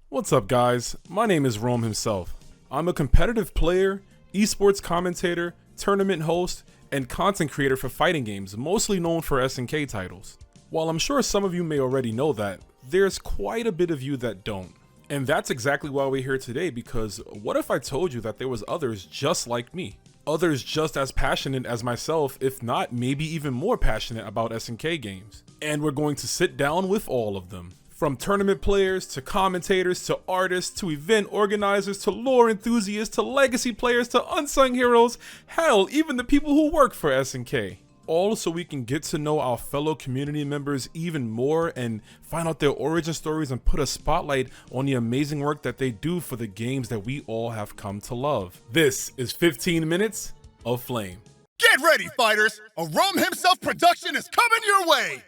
What's up, guys? My name is Rome himself. I'm a competitive player, esports commentator, tournament host, and content creator for fighting games, mostly known for SNK titles. While I'm sure some of you may already know that, there's quite a bit of you that don't. And that's exactly why we're here today, because what if I told you that there was others just like me? Others just as passionate as myself, if not maybe even more passionate about SNK games. And we're going to sit down with all of them. From tournament players, to commentators, to artists, to event organizers, to lore enthusiasts, to legacy players, to unsung heroes, hell, even the people who work for SNK. All so we can get to know our fellow community members even more and find out their origin stories and put a spotlight on the amazing work that they do for the games that we all have come to love. This is 15 Minutes of Flame. Get ready, fighters! A Rome himself production is coming your way!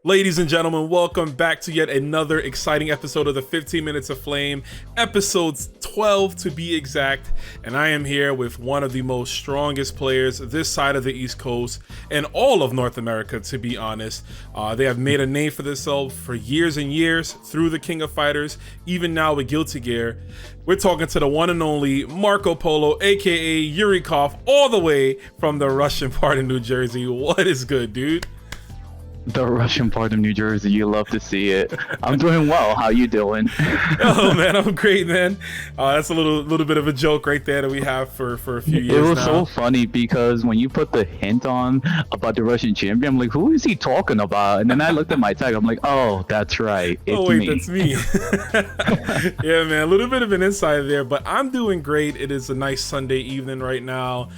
Ladies and gentlemen, welcome back to yet another exciting episode of the 15 Minutes of Flame, episode 12 to be exact, and I am here with one of the most strongest players this side of the East Coast and all of North America, to be honest. They have made a name for themselves for years and years through the King of Fighters, even now with Guilty Gear. We're talking to the one and only Marco Polo, aka ECYurikov, all the way from the Russian part of New Jersey. What is good, dude? The Russian part of New Jersey, you love to see it. I'm doing well. How you doing? Oh man, I'm great, man. That's a little bit of a joke right there that we have for a few years now. It was so funny because when you put the hint on about the Russian champion, I'm like, who is he talking about? And then I looked at my tag, I'm like, oh, that's right. It's oh wait, me. That's me. Yeah, man, a little bit of an insight there, but I'm doing great. It is a nice Sunday evening right now.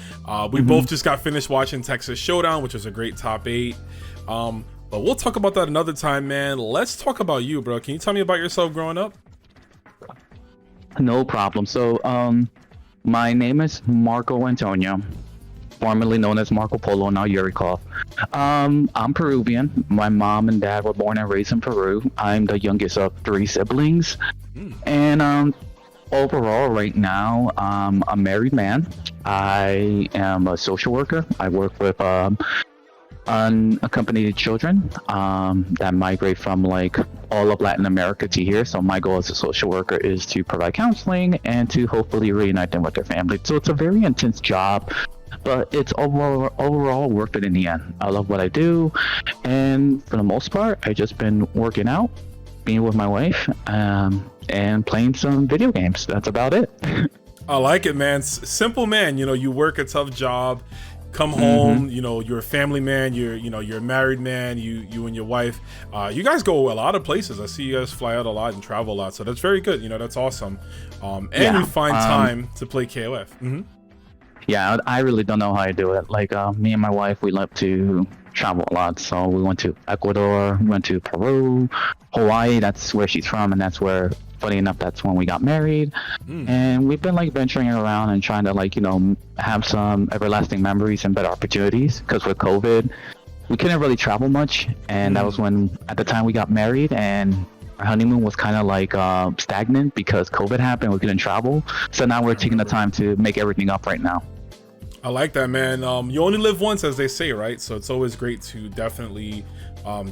We both just got finished watching Texas Showdown, which was a great top 8. But we'll talk about that another time, man. Let's talk about you, bro. Can you tell me about yourself growing up? No problem. So, my name is Marco Antonio, formerly known as Marco Polo, now Yurikov. I'm Peruvian. My mom and dad were born and raised in Peru. I'm the youngest of 3 siblings. And overall, right now, I'm a married man. I am a social worker. I work with unaccompanied children that migrate from like all of Latin America to here. So my goal as a social worker is to provide counseling and to hopefully reunite them with their family. So it's a very intense job, but it's overall worth it in the end. I love what I do, and for the most part, I've just been working out, being with my wife, and playing some video games. That's about it. I like it, man. Simple, man. You know, you work a tough job, come home, you know, you're a family man, you're a married man, you and your wife, you guys go a lot of places. I see you guys fly out a lot and travel a lot, so that's very good. You know, that's awesome. And you find time to play KOF. Yeah, I really don't know how I do it. Like, me and my wife, we love to travel a lot. So we went to Ecuador, we went to Peru, Hawaii. That's where she's from, and that's where, funny enough, that's when we got married. And we've been like venturing around and trying to like, you know, have some everlasting memories and better opportunities, because with COVID, we couldn't really travel much. And that was when, at the time, we got married, and our honeymoon was kind of like stagnant because COVID happened. We couldn't travel. So now we're taking the time to make everything up right now. I like that, man. You only live once, as they say, right? So it's always great to definitely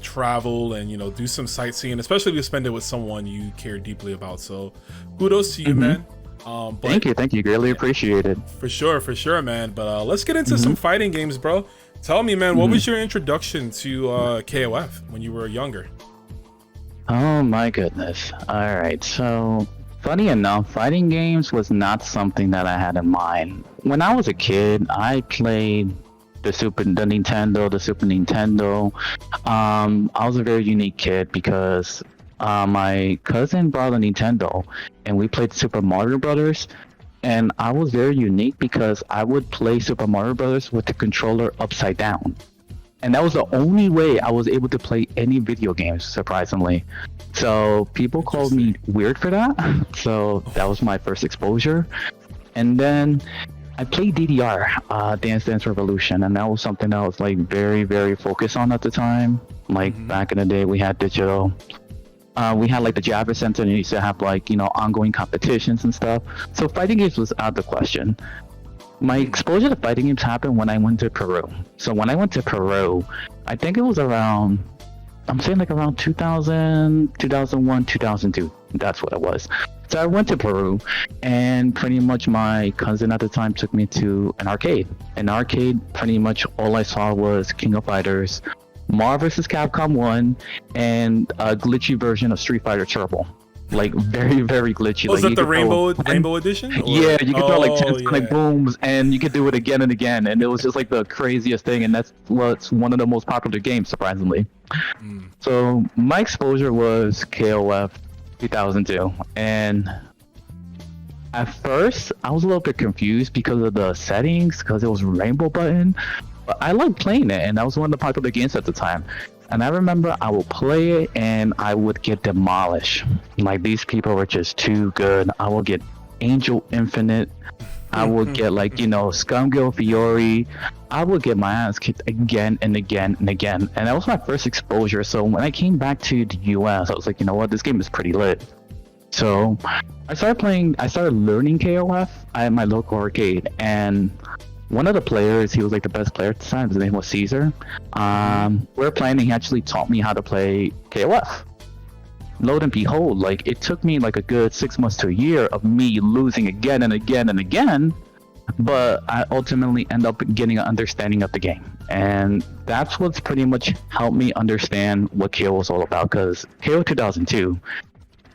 travel and, you know, do some sightseeing, especially if you spend it with someone you care deeply about. So kudos to you, man. But thank you. Greatly appreciate it. For sure, man. But let's get into some fighting games, bro. Tell me, man, what was your introduction to KOF when you were younger? Oh my goodness. All right. So funny enough, fighting games was not something that I had in mind. When I was a kid, I played the Super Nintendo. I was a very unique kid because my cousin brought a Nintendo and we played Super Mario Brothers. And I was very unique because I would play Super Mario Brothers with the controller upside down. And that was the only way I was able to play any video games, surprisingly. So people called me weird for that. So that was my first exposure. And then I played DDR, Dance Dance Revolution, and that was something that I was like very, very focused on at the time. Like back in the day, we had digital. We had like the Java Center, and you used to have like, you know, ongoing competitions and stuff. So fighting games was out of the question. My exposure to fighting games happened when I went to Peru. So when I went to Peru, I think it was around, I'm saying like around 2000, 2001, 2002. That's what it was. So I went to Peru, and pretty much my cousin at the time took me to an arcade. An arcade, pretty much all I saw was King of Fighters, Marvel vs. Capcom 1, and a glitchy version of Street Fighter Turbo. Like very, very glitchy. Was like, that the rainbow edition? Or? Yeah, you could throw like 10 yeah. booms, and you could do it again and again, and it was just like the craziest thing. And that's what's one of the most popular games, surprisingly. So my exposure was KOF 2002, and at first I was a little bit confused because of the settings, because it was rainbow button. But I liked playing it, and that was one of the popular games at the time. And I remember I would play it and I would get demolished. Like, these people were just too good. I would get Angel Infinite. I would get like, Scumgirl Fiore. I would get my ass kicked again and again and again. And that was my first exposure. So when I came back to the US, I was like, you know what, this game is pretty lit. So I started learning KOF at my local arcade. And one of the players, he was like the best player at the time. His name was Caesar. We were playing, and he actually taught me how to play KOF. Lo and behold, like, it took me like a good 6 months to a year of me losing again and again and again, but I ultimately end up getting an understanding of the game. And that's what's pretty much helped me understand what KO was all about, because KO 2002,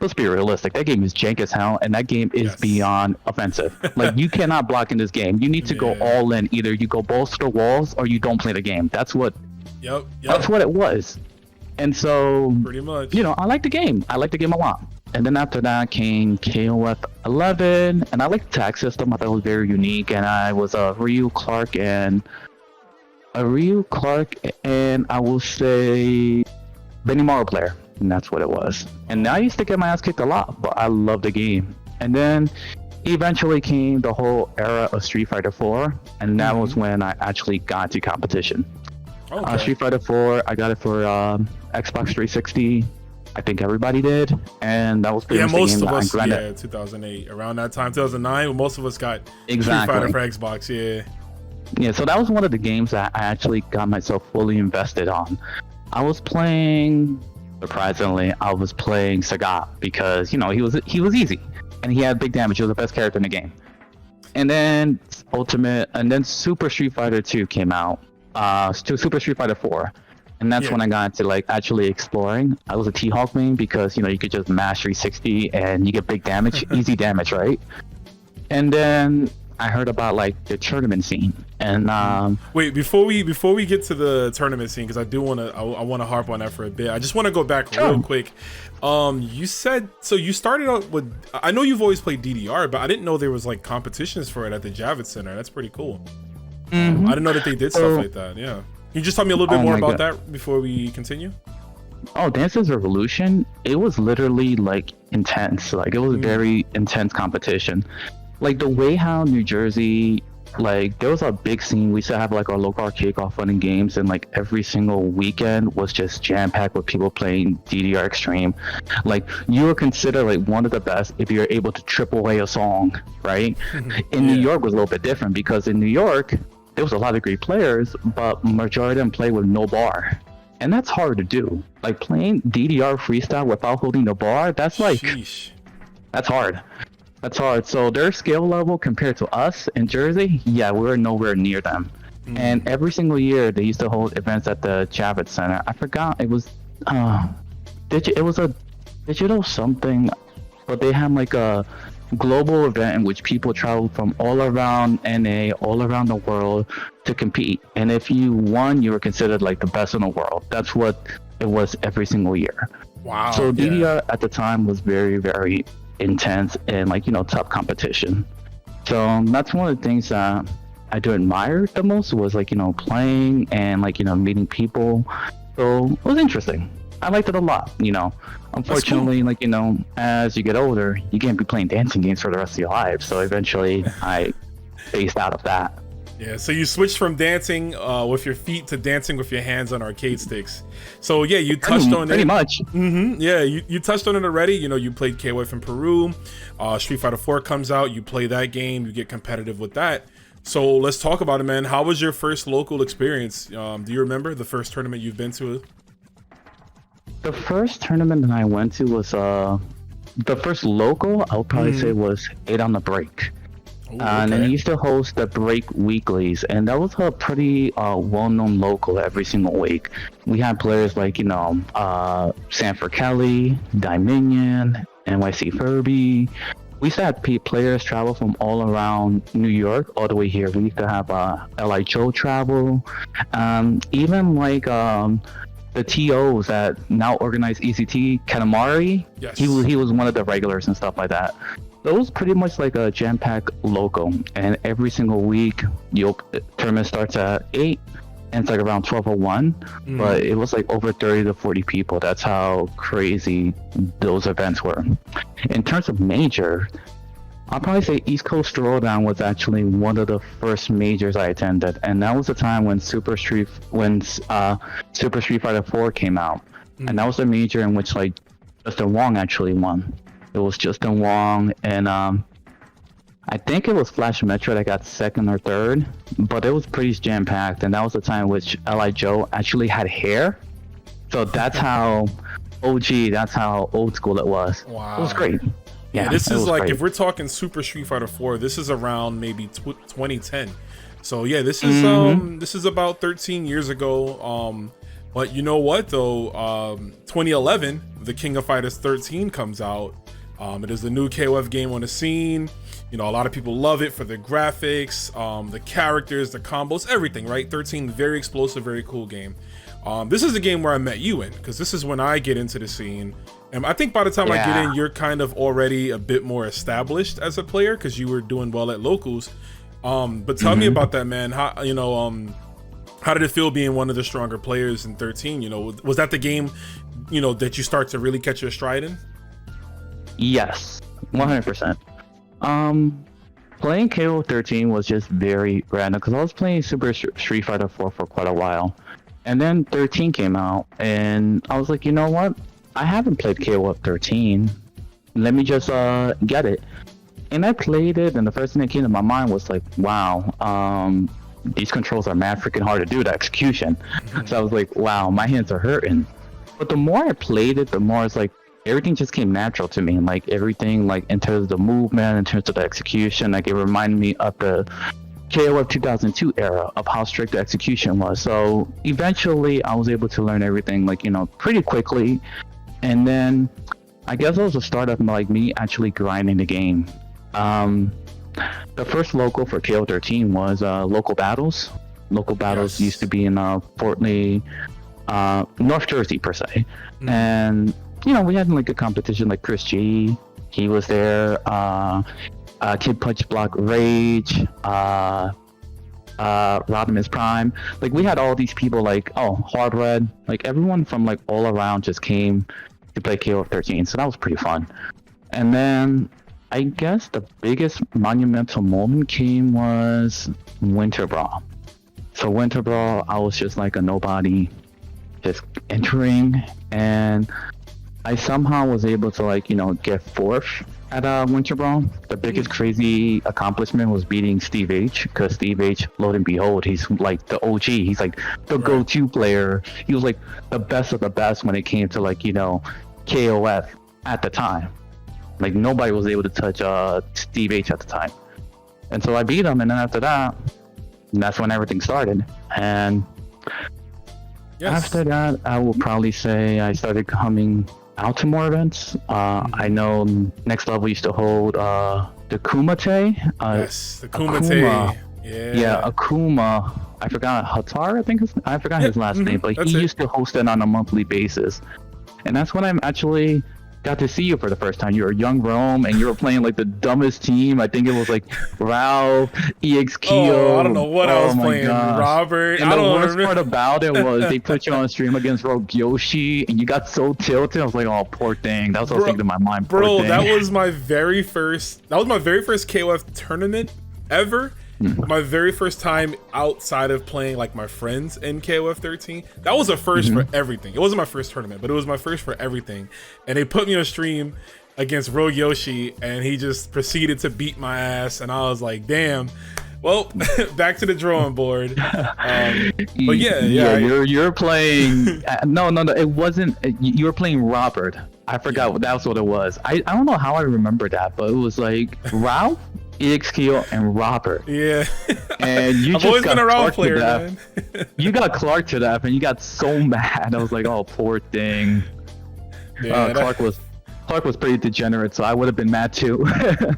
let's be realistic, that game is jank as hell, and that game is beyond offensive. Like, you cannot block in this game. You need to go all in. Either you go balls to the walls or you don't play the game. That's what that's what it was. And so, pretty much, I like the game. I like the game a lot. And then after that came KOF 11, and I liked the tag system. I thought it was very unique, and I was a Ryu Clark, and I will say Benimaru player. And that's what it was. And I used to get my ass kicked a lot, but I love the game. And then eventually came the whole era of Street Fighter 4, and that was when I actually got to competition. Street Fighter 4, I got it for Xbox 360. I think everybody did, and that was pretty much most the game of us. that 2008, around that time, 2009, most of us got Street Fighter for Xbox. Yeah, so that was one of the games that I actually got myself fully invested on. I was playing. Surprisingly, I was playing Sagat because he was easy and he had big damage. He was the best character in the game. And then Super Street Fighter 2 came out. Super Street Fighter 4, and that's when I got into like actually exploring. I was a T-Hawk main because you could just mash 360 and you get big damage, easy damage, right? And then I heard about like the tournament scene, and wait, before we get to the tournament scene, because I want to harp on that for a bit. I just want to go back real quick. You said, so you started out with, I know you've always played DDR, but I didn't know there was like competitions for it at the Javits Center. That's pretty cool. I didn't know that they did stuff like that. Yeah, can you just tell me a little bit more about that before we continue? Dance Dance Revolution, it was literally like intense. Like, it was a very intense competition. Like, the way how New Jersey, like, there was a big scene. We used to have like our local arcade golf running games, and like every single weekend was just jam-packed with people playing DDR Extreme. Like, you were considered like one of the best if you're able to triple A a song, right? In New York was a little bit different, because in New York there was a lot of great players, but majority of them play with no bar, and that's hard to do. Like, playing DDR freestyle without holding the bar, that's like that's hard. That's hard. So their skill level compared to us in Jersey, we're nowhere near them. And every single year they used to hold events at the Javits Center. I forgot, it was it was a digital something, but they had like a global event in which people traveled from all around NA, all around the world to compete. And if you won, you were considered like the best in the world. That's what it was every single year. Wow. So DDR at the time was very, very intense and like tough competition. So that's one of the things that I do admire the most, was like playing and like meeting people. So it was interesting. I liked it a lot. Unfortunately, like as you get older, you can't be playing dancing games for the rest of your life. So eventually I phased out of that. Yeah, so you switched from dancing with your feet to dancing with your hands on arcade sticks. So yeah, you touched on it. Pretty much. Yeah, you touched on it already. You played KOF in Peru. Street Fighter 4 comes out. You play that game. You get competitive with that. So let's talk about it, man. How was your first local experience? Do you remember the first tournament you've been to? The first tournament that I went to was the first local I would probably say was 8 on the Break. Ooh, And then okay. he used to host the Break Weeklies, and that was a pretty well-known local every single week. We had players like, Sanford Kelly, Dominion, NYC Furby. We used to have players travel from all around New York all the way here. We used to have Li Joe travel. Even like the TOs that now organize ECT, Kanamari, Yes. he was one of the regulars and stuff like that. So it was pretty much like a jam-packed local, and every single week, tournament starts at 8, and it's like around 12:01, but it was like over 30 to 40 people. That's how crazy those events were. In terms of major, I'll probably say East Coast Throwdown was actually one of the first majors I attended, and that was the time when Super Street Fighter 4 came out, and that was the major in which like Justin Wong actually won. It was Justin Wong, and I think it was Flash Metro that got second or third, but it was pretty jam-packed, and that was the time in which Li Joe actually had hair. So that's how that's how old school it was. Wow. It was great. Yeah, this is like, great. if we're talking Super Street Fighter 4, this is around maybe 2010. So yeah, this is this is about 13 years ago. But you know what though? 2011, the King of Fighters 13 comes out. It is the new KOF game on the scene. You know, a lot of people love it for the graphics, the characters, the combos, everything, right? 13, very explosive, very cool game. This is the game where I met you in, because this is when I get into the scene. And I think by the time I get in, you're kind of already a bit more established as a player, because you were doing well at locals. But tell me about that, man. How did it feel being one of the stronger players in 13? You know, was that the game, that you start to really catch your stride in? Yes, 100%. Playing KO 13 was just very random because I was playing Super Street Fighter 4 for quite a while, and then 13 came out, and I was like, you know what? I haven't played KO 13. Let me just get it. And I played it, and the first thing that came to my mind was like, wow, these controls are mad freaking hard to do, the execution. So I was like, wow, my hands are hurting. But the more I played it, the more it's like, everything just came natural to me. Like everything, like in terms of the movement, in terms of the execution, like it reminded me of the KOF 2002 era of how strict the execution was. So eventually I was able to learn everything, like, pretty quickly. And then I guess it was the start of like me actually grinding the game. The first local for KO 13 was local battles. Local battles used to be in Fort Lee, North Jersey per se. And we had like a competition like Chris G. He was there. Kid Punch Block Rage. Rodimus Prime. Like we had all these people like Hard Red. Like everyone from like all around just came to play KO 13. So that was pretty fun. And then I guess the biggest monumental moment came was Winter Brawl. So Winter Brawl, I was just like a nobody, just entering, and I somehow was able to like, get fourth at Winter Brawl. The biggest crazy accomplishment was beating Steve H, because Steve H, lo and behold, he's like the OG. He's like the go-to player. He was like the best of the best when it came to like, KOF at the time. Like nobody was able to touch Steve H at the time. And so I beat him, and then after that, that's when everything started. And after that, I will probably say I started coming out to more events. I know Next Level used to hold the Kumite. Yes, the Kumite. Yeah, Akuma. I forgot Hatar. I forgot his last name, but he used to host it on a monthly basis. And that's when I actually got to see you for the first time. You were young Rome, and you were playing like the dumbest team. I think it was like Ralph, EX Keo. I don't know what I was playing. Gosh. Robert. And the worst part about it was they put you on stream against Rogue Yoshi, and you got so tilted. I was like, oh, poor thing. That was what I was thinking in my mind. Bro, that was my very first KOF tournament ever. My very first time outside of playing like my friends in KOF 13. That was a first for everything. It wasn't my first tournament, but it was my first for everything. And they put me on stream against Rogue Yoshi, and he just proceeded to beat my ass. And I was like, damn. Well, back to the drawing board. But yeah, you're playing. No, it wasn't. You were playing Robert. I forgot that's what it was. I don't know how I remember that, but it was like Ralph, EXQ, and Robert. Yeah. And you I've just always got been a Ralph Clark player, to man. death. You got Clark to death, and you got so mad. I was like, oh, poor thing. Yeah, Clark was pretty degenerate, so I would have been mad too.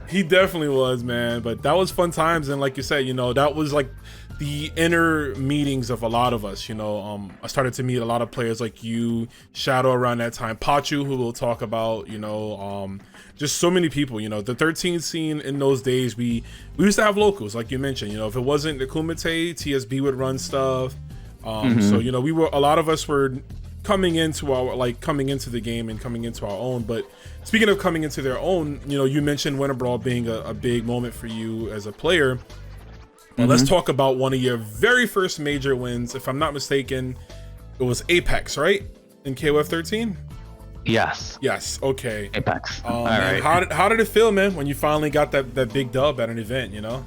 He definitely was, man. But that was fun times, and like you said, you know, that was like the inner meetings of a lot of us. You know, I started to meet a lot of players like you, Shadow around that time, Pachu, who we'll talk about. You know, just so many people. You know, the 13 scene in those days, we used to have locals, like you mentioned. You know, if it wasn't the Kumite, TSB would run stuff. So you know, a lot of us were coming into the game and coming into our own. But speaking of coming into their own, you know, you mentioned Winter Brawl being a big moment for you as a player. Well, let's talk about one of your very first major wins. If I'm not mistaken, it was Apex, right? In KOF 13? Yes. Okay. Apex. All man, right. how did it feel, man, when you finally got that big dub at an event, you know?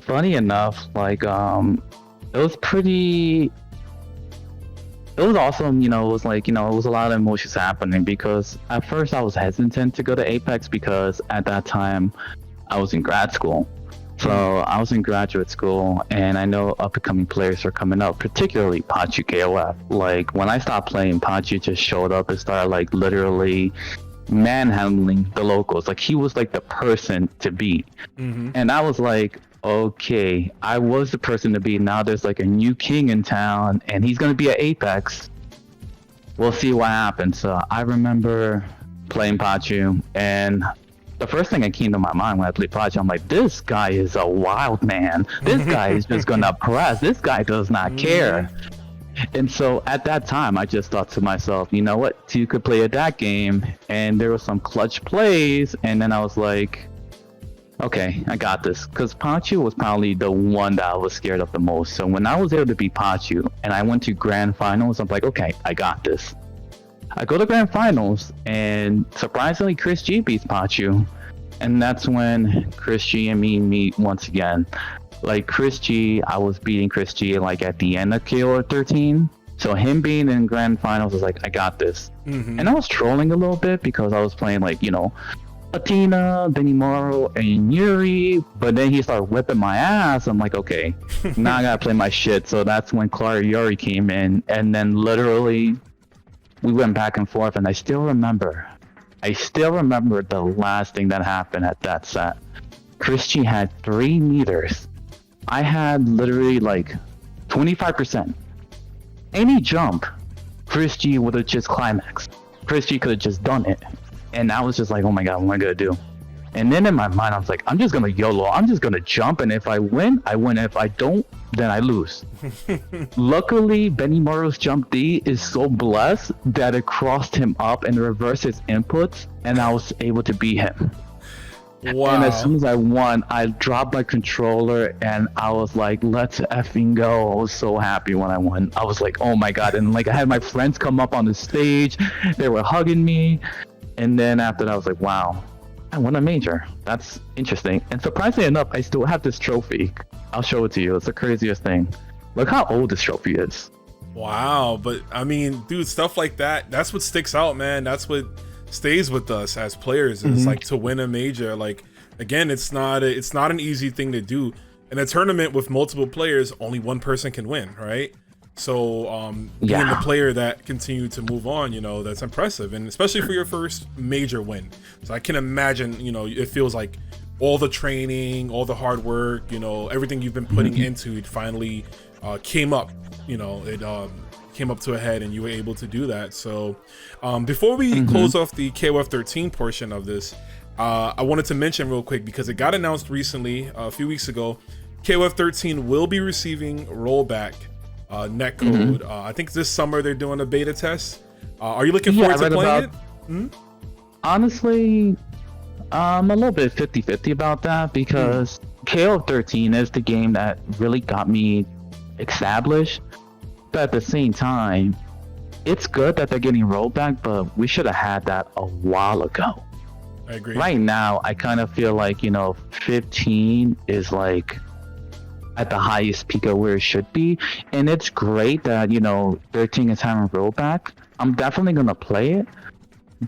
Funny enough, like, it was awesome, you know. It was like, you know, it was a lot of emotions happening, because at first I was hesitant to go to Apex because at that time I was in grad school. So I was in graduate school, and I know up-and-coming players are coming up, particularly Pachu KOF. Like, when I stopped playing, Pachu just showed up and started, like, literally manhandling the locals. Like, he was, like, the person to beat. And I was like, okay, I was the person to beat. Now there's, like, a new king in town, and he's going to be at Apex. We'll see what happens. So I remember playing Pachu, and the first thing that came to my mind when I played Pachu, I'm like, this guy is a wild man. This guy is just gonna press. This guy does not care. And so at that time, I just thought to myself, you know what? You could play at that game, and there were some clutch plays, and then I was like, okay, I got this. Because Pachu was probably the one that I was scared of the most. So when I was able to beat Pachu, and I went to grand finals, I'm like, okay, I got this. I go to grand finals, and surprisingly, Chris G beats Pachu. And that's when Chris G and me meet once again. Like, Chris G, I was beating Chris G like at the end of KOF 13. So him being in grand finals was like, I got this. And I was trolling a little bit because I was playing, like, you know, Athena, Benimaro, and Yuri. But then he started whipping my ass. I'm like, okay, now I gotta play my shit. So that's when Clara Yuri came in, and then literally we went back and forth. And I still remember the last thing that happened at that set. Chris G had 3 meters. I had literally like 25%. Any jump, Chris G would have just climaxed. Chris G could have just done it. And I was just like, oh my god, what am I gonna do? And then in my mind, I was like, I'm just gonna YOLO. I'm just gonna jump, and if I win, I win. If I don't, then I lose. Luckily, Benimaru's jump D is so blessed that it crossed him up and reversed his inputs, and I was able to beat him. Wow. And as soon as I won, I dropped my controller, and I was like, let's effing go. I was so happy when I won. I was like, oh my god. And like, I had my friends come up on the stage. They were hugging me. And then after that, I was like, wow, I won a major. That's interesting. And surprisingly enough, I still have this trophy. I'll show it to you. It's the craziest thing. Look how old this trophy is. Wow. But I mean, dude, stuff like that, that's what sticks out, man. That's what stays with us as players. It's like, to win a major. Like, again, it's not an easy thing to do. In a tournament with multiple players, only one person can win, right? So being the player that continued to move on, you know, that's impressive. And especially for your first major win. So I can imagine, you know, it feels like all the training, all the hard work, you know, everything you've been putting into it finally came up, you know, it came up to a head, and you were able to do that. So before we close off the KOF 13 portion of this, I wanted to mention real quick, because it got announced recently, a few weeks ago, KOF 13 will be receiving rollback netcode. I think this summer they're doing a beta test. Are you looking forward to playing it? Honestly, I'm a little bit 50-50 about that, because KOF 13 is the game that really got me established. But at the same time, it's good that they're getting rollback, but we should have had that a while ago. I agree. Right now, I kind of feel like, you know, 15 is like at the highest peak of where it should be, and it's great that, you know, 13 is having rollback. I'm definitely gonna play it,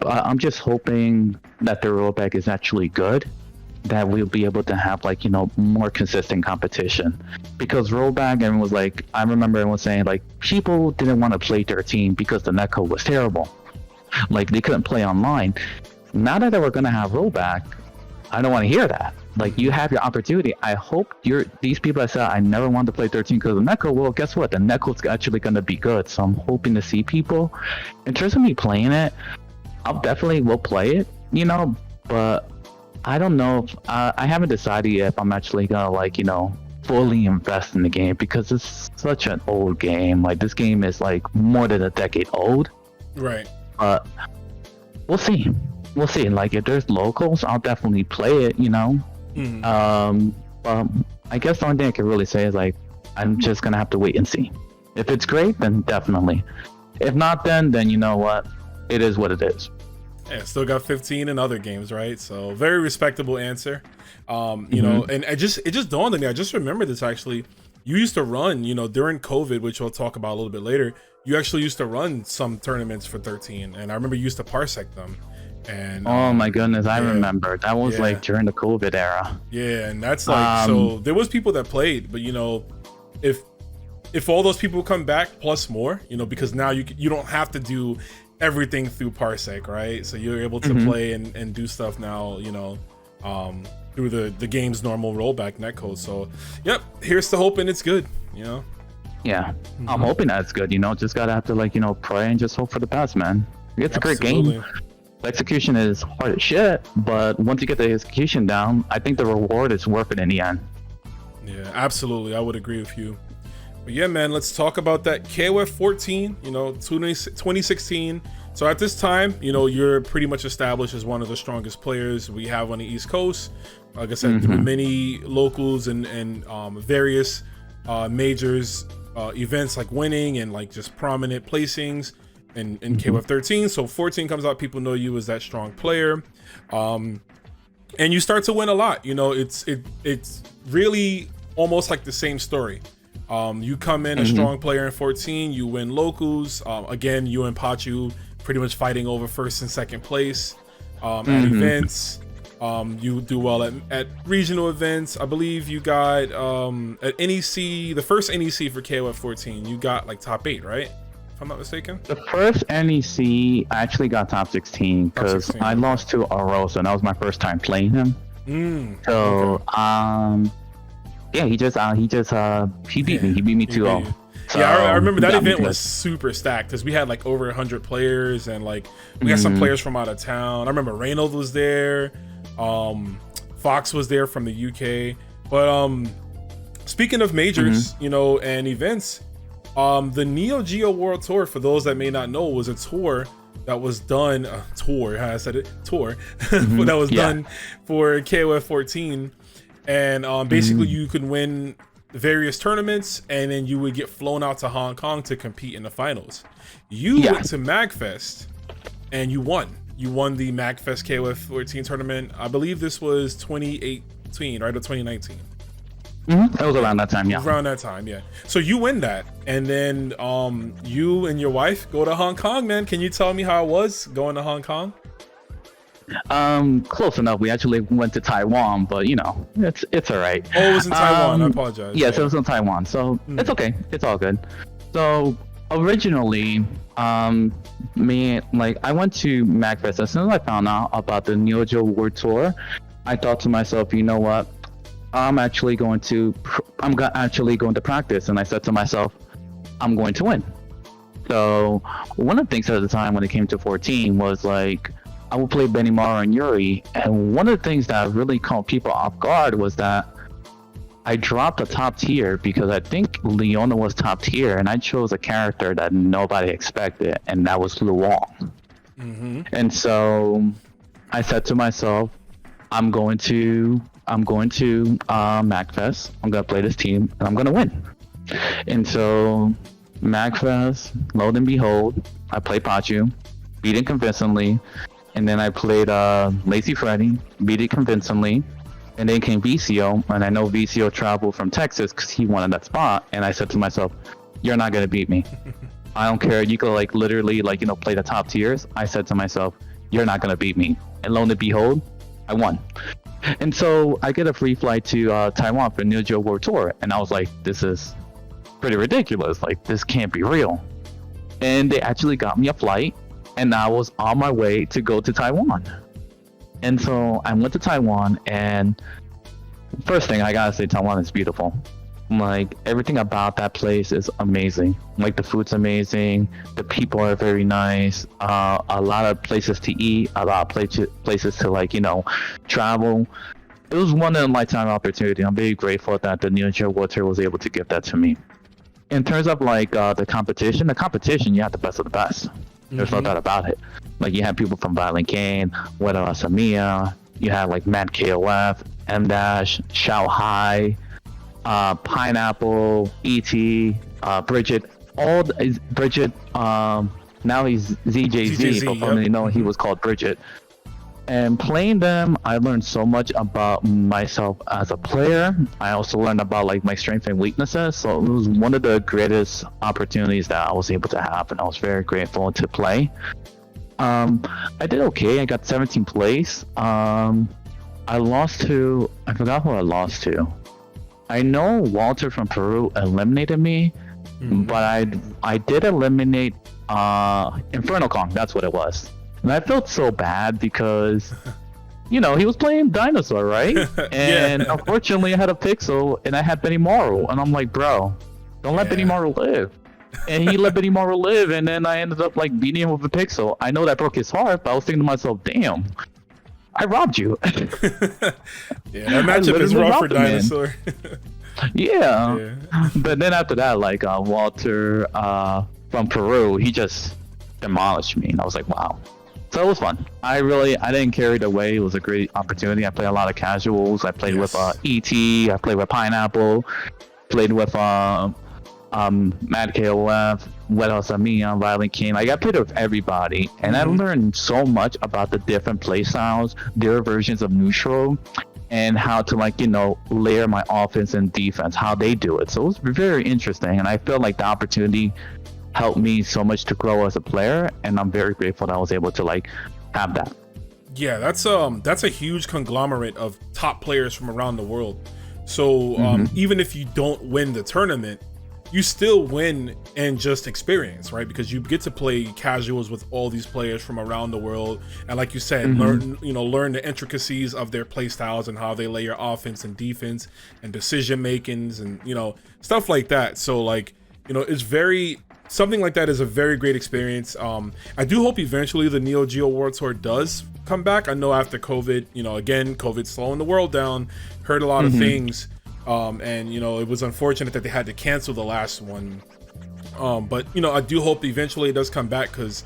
I'm just hoping that the rollback is actually good, that we'll be able to have like, more consistent competition. Because rollback, everyone was like, I remember everyone saying like people didn't want to play 13 because the netcode was terrible. Like they couldn't play online. Now that we're gonna have rollback, I don't want to hear that. Like, you have your opportunity. I hope these people that said I never wanted to play 13 because of the netcode. Well, guess what? The netcode's actually gonna be good. So I'm hoping to see people. In terms of me playing it, I'll definitely will play it, but I don't know if I haven't decided yet if I'm actually gonna like, fully invest in the game, because it's such an old game. Like, this game is like more than a decade old. Right. But we'll see. We'll see. Like, if there's locals, I'll definitely play it, But I guess the only thing I can really say is like, I'm just gonna have to wait and see. If it's great, then definitely. If not, then you know what? It is what it is. Yeah, still got 15 in other games, right? So very respectable answer. You know, and it just dawned on me. I just remember this actually. You used to run, during COVID, which we'll talk about a little bit later. You actually used to run some tournaments for 13, and I remember you used to parsec them. And oh my goodness, I remember that was like during the COVID era. Yeah, and that's like so. There was people that played, but if all those people come back plus more, because now you don't have to do everything through parsec, right? So you're able to play and do stuff now, through the game's normal rollback netcode. So, yep, here's to hoping it's good, Yeah, I'm hoping that it's good, just gotta have to pray and just hope for the best, man. It's a great game. The execution is hard as shit, but once you get the execution down, I think the reward is worth it in the end. Yeah, absolutely. I would agree with you. But yeah, man, let's talk about that KOF 14, 2016. So at this time, you're pretty much established as one of the strongest players we have on the East Coast. Like I said, through many locals and various majors, events like winning and like just prominent placings in KOF 13. So 14 comes out, people know you as that strong player. And you start to win a lot. It's really almost like the same story. You come in a strong player in 14, you win locals. Again, you and Pachu pretty much fighting over first and second place at events. You do well at regional events. I believe you got at NEC, the first NEC for KOF 14, you got like top 8, right? If I'm not mistaken. The first NEC, I actually got top 16 because I lost to Arosa, and that was my first time playing him. Yeah, he beat me. He beat me 2-0. So, yeah, I remember that event was super stacked because we had like over 100 players, and like we got some players from out of town. I remember Reynolds was there, Fox was there from the UK. But speaking of majors, and events, the Geo World Tour, for those that may not know, was a tour that was done. That was done for KOF 14. And basically you could win various tournaments, and then you would get flown out to Hong Kong to compete in the finals. You went to MagFest and you won the MagFest KOF 14 tournament. I believe this was 2018, right? Or 2019. It was around that time, yeah. Around that time, yeah. So you win that, and then you and your wife go to Hong Kong, man. Can you tell me how it was going to Hong Kong? Close enough. We actually went to Taiwan, but it's all right. Oh, it was in Taiwan. I apologize. Yes, it was in Taiwan, so it's okay. It's all good. So originally, I went to MagFest. As soon as I found out about the Geo World Tour, I thought to myself, you know what? I'm actually going to practice, and I said to myself, I'm going to win. So one of the things at the time when it came to 14 was like, I would play Benimaru and Yuri, and one of the things that really caught people off guard was that I dropped a top tier because I think Leona was top tier, and I chose a character that nobody expected, and that was Luong. And so I said to myself, I'm going to MagFest. I'm gonna play this team, and I'm gonna win. And so MagFest, lo and behold, I played Pachu, beat it convincingly. And then I played Lazy Freddy, beat it convincingly. And then came VCO, and I know VCO traveled from Texas because he wanted that spot. And I said to myself, you're not going to beat me. I don't care. You could literally play the top tiers. I said to myself, you're not gonna beat me. And lo and behold, I won. And so I get a free flight to Taiwan for the Geo World Tour, and I was like, this is pretty ridiculous. Like, this can't be real. And they actually got me a flight, and I was on my way to go to Taiwan. And so I went to Taiwan, and first thing I gotta say, Taiwan is beautiful. Like, everything about that place is amazing. Like, the food's amazing, the people are very nice, a lot of places to eat, a lot of places to, like, you know, travel. It was one in a lifetime opportunity. I'm very grateful that the Neo Geo World Tour was able to give that to me. In terms of, like, the competition, you have the best of the best. There's no doubt about it. Like, you have people from Violent Kane, Weta Asamiya, you have, like, Mad KOF, M-Dash, Shao Hai, Pineapple, E.T., Bridget, Bridget, now he's ZJZ, but formerly known he was called Bridget. And playing them, I learned so much about myself as a player. I also learned about, like, my strengths and weaknesses. So it was one of the greatest opportunities that I was able to have, and I was very grateful to play. I did okay. I got 17th place. I lost to, I forgot who I lost to. I know Walter from Peru eliminated me, but I did eliminate Inferno Kong. That's what it was. And I felt so bad because, you know, he was playing Dinosaur, right? And unfortunately, I had a Pixel and I had Benimaru. And I'm like, bro, don't let Benimaru live. And he let Benimaru live, and then I ended up, like, beating him with a Pixel. I know that broke his heart, but I was thinking to myself, damn, I robbed you. That matchup is rough for Dinosaur. Yeah. But then after that, like, Walter from Peru, he just demolished me. And I was like, wow. So it was fun. I didn't carry it away. It was a great opportunity. I played a lot of casuals. I played with E.T. I played with Pineapple. Played with Mad KOF, Weta Asamiya, Violent King. Like, I played with everybody, and I learned so much about the different playstyles, their versions of neutral, and how to, like, you know, layer my offense and defense, how they do it. So it was very interesting, and I feel like the opportunity helped me so much to grow as a player, and I'm very grateful that I was able to, like, have that. Yeah, that's a huge conglomerate of top players from around the world. So even if you don't win the tournament, you still win and just experience, right? Because you get to play casuals with all these players from around the world, and like you said, learn the intricacies of their play styles and how they layer offense and defense and decision makings and, you know, stuff like that. So, like, you know, something like that is a very great experience. I do hope eventually the Neo Geo World Tour does come back. I know after COVID, you know, again, COVID's slowing the world down, heard a lot of things. And, you know, it was unfortunate that they had to cancel the last one. But, you know, I do hope eventually it does come back, because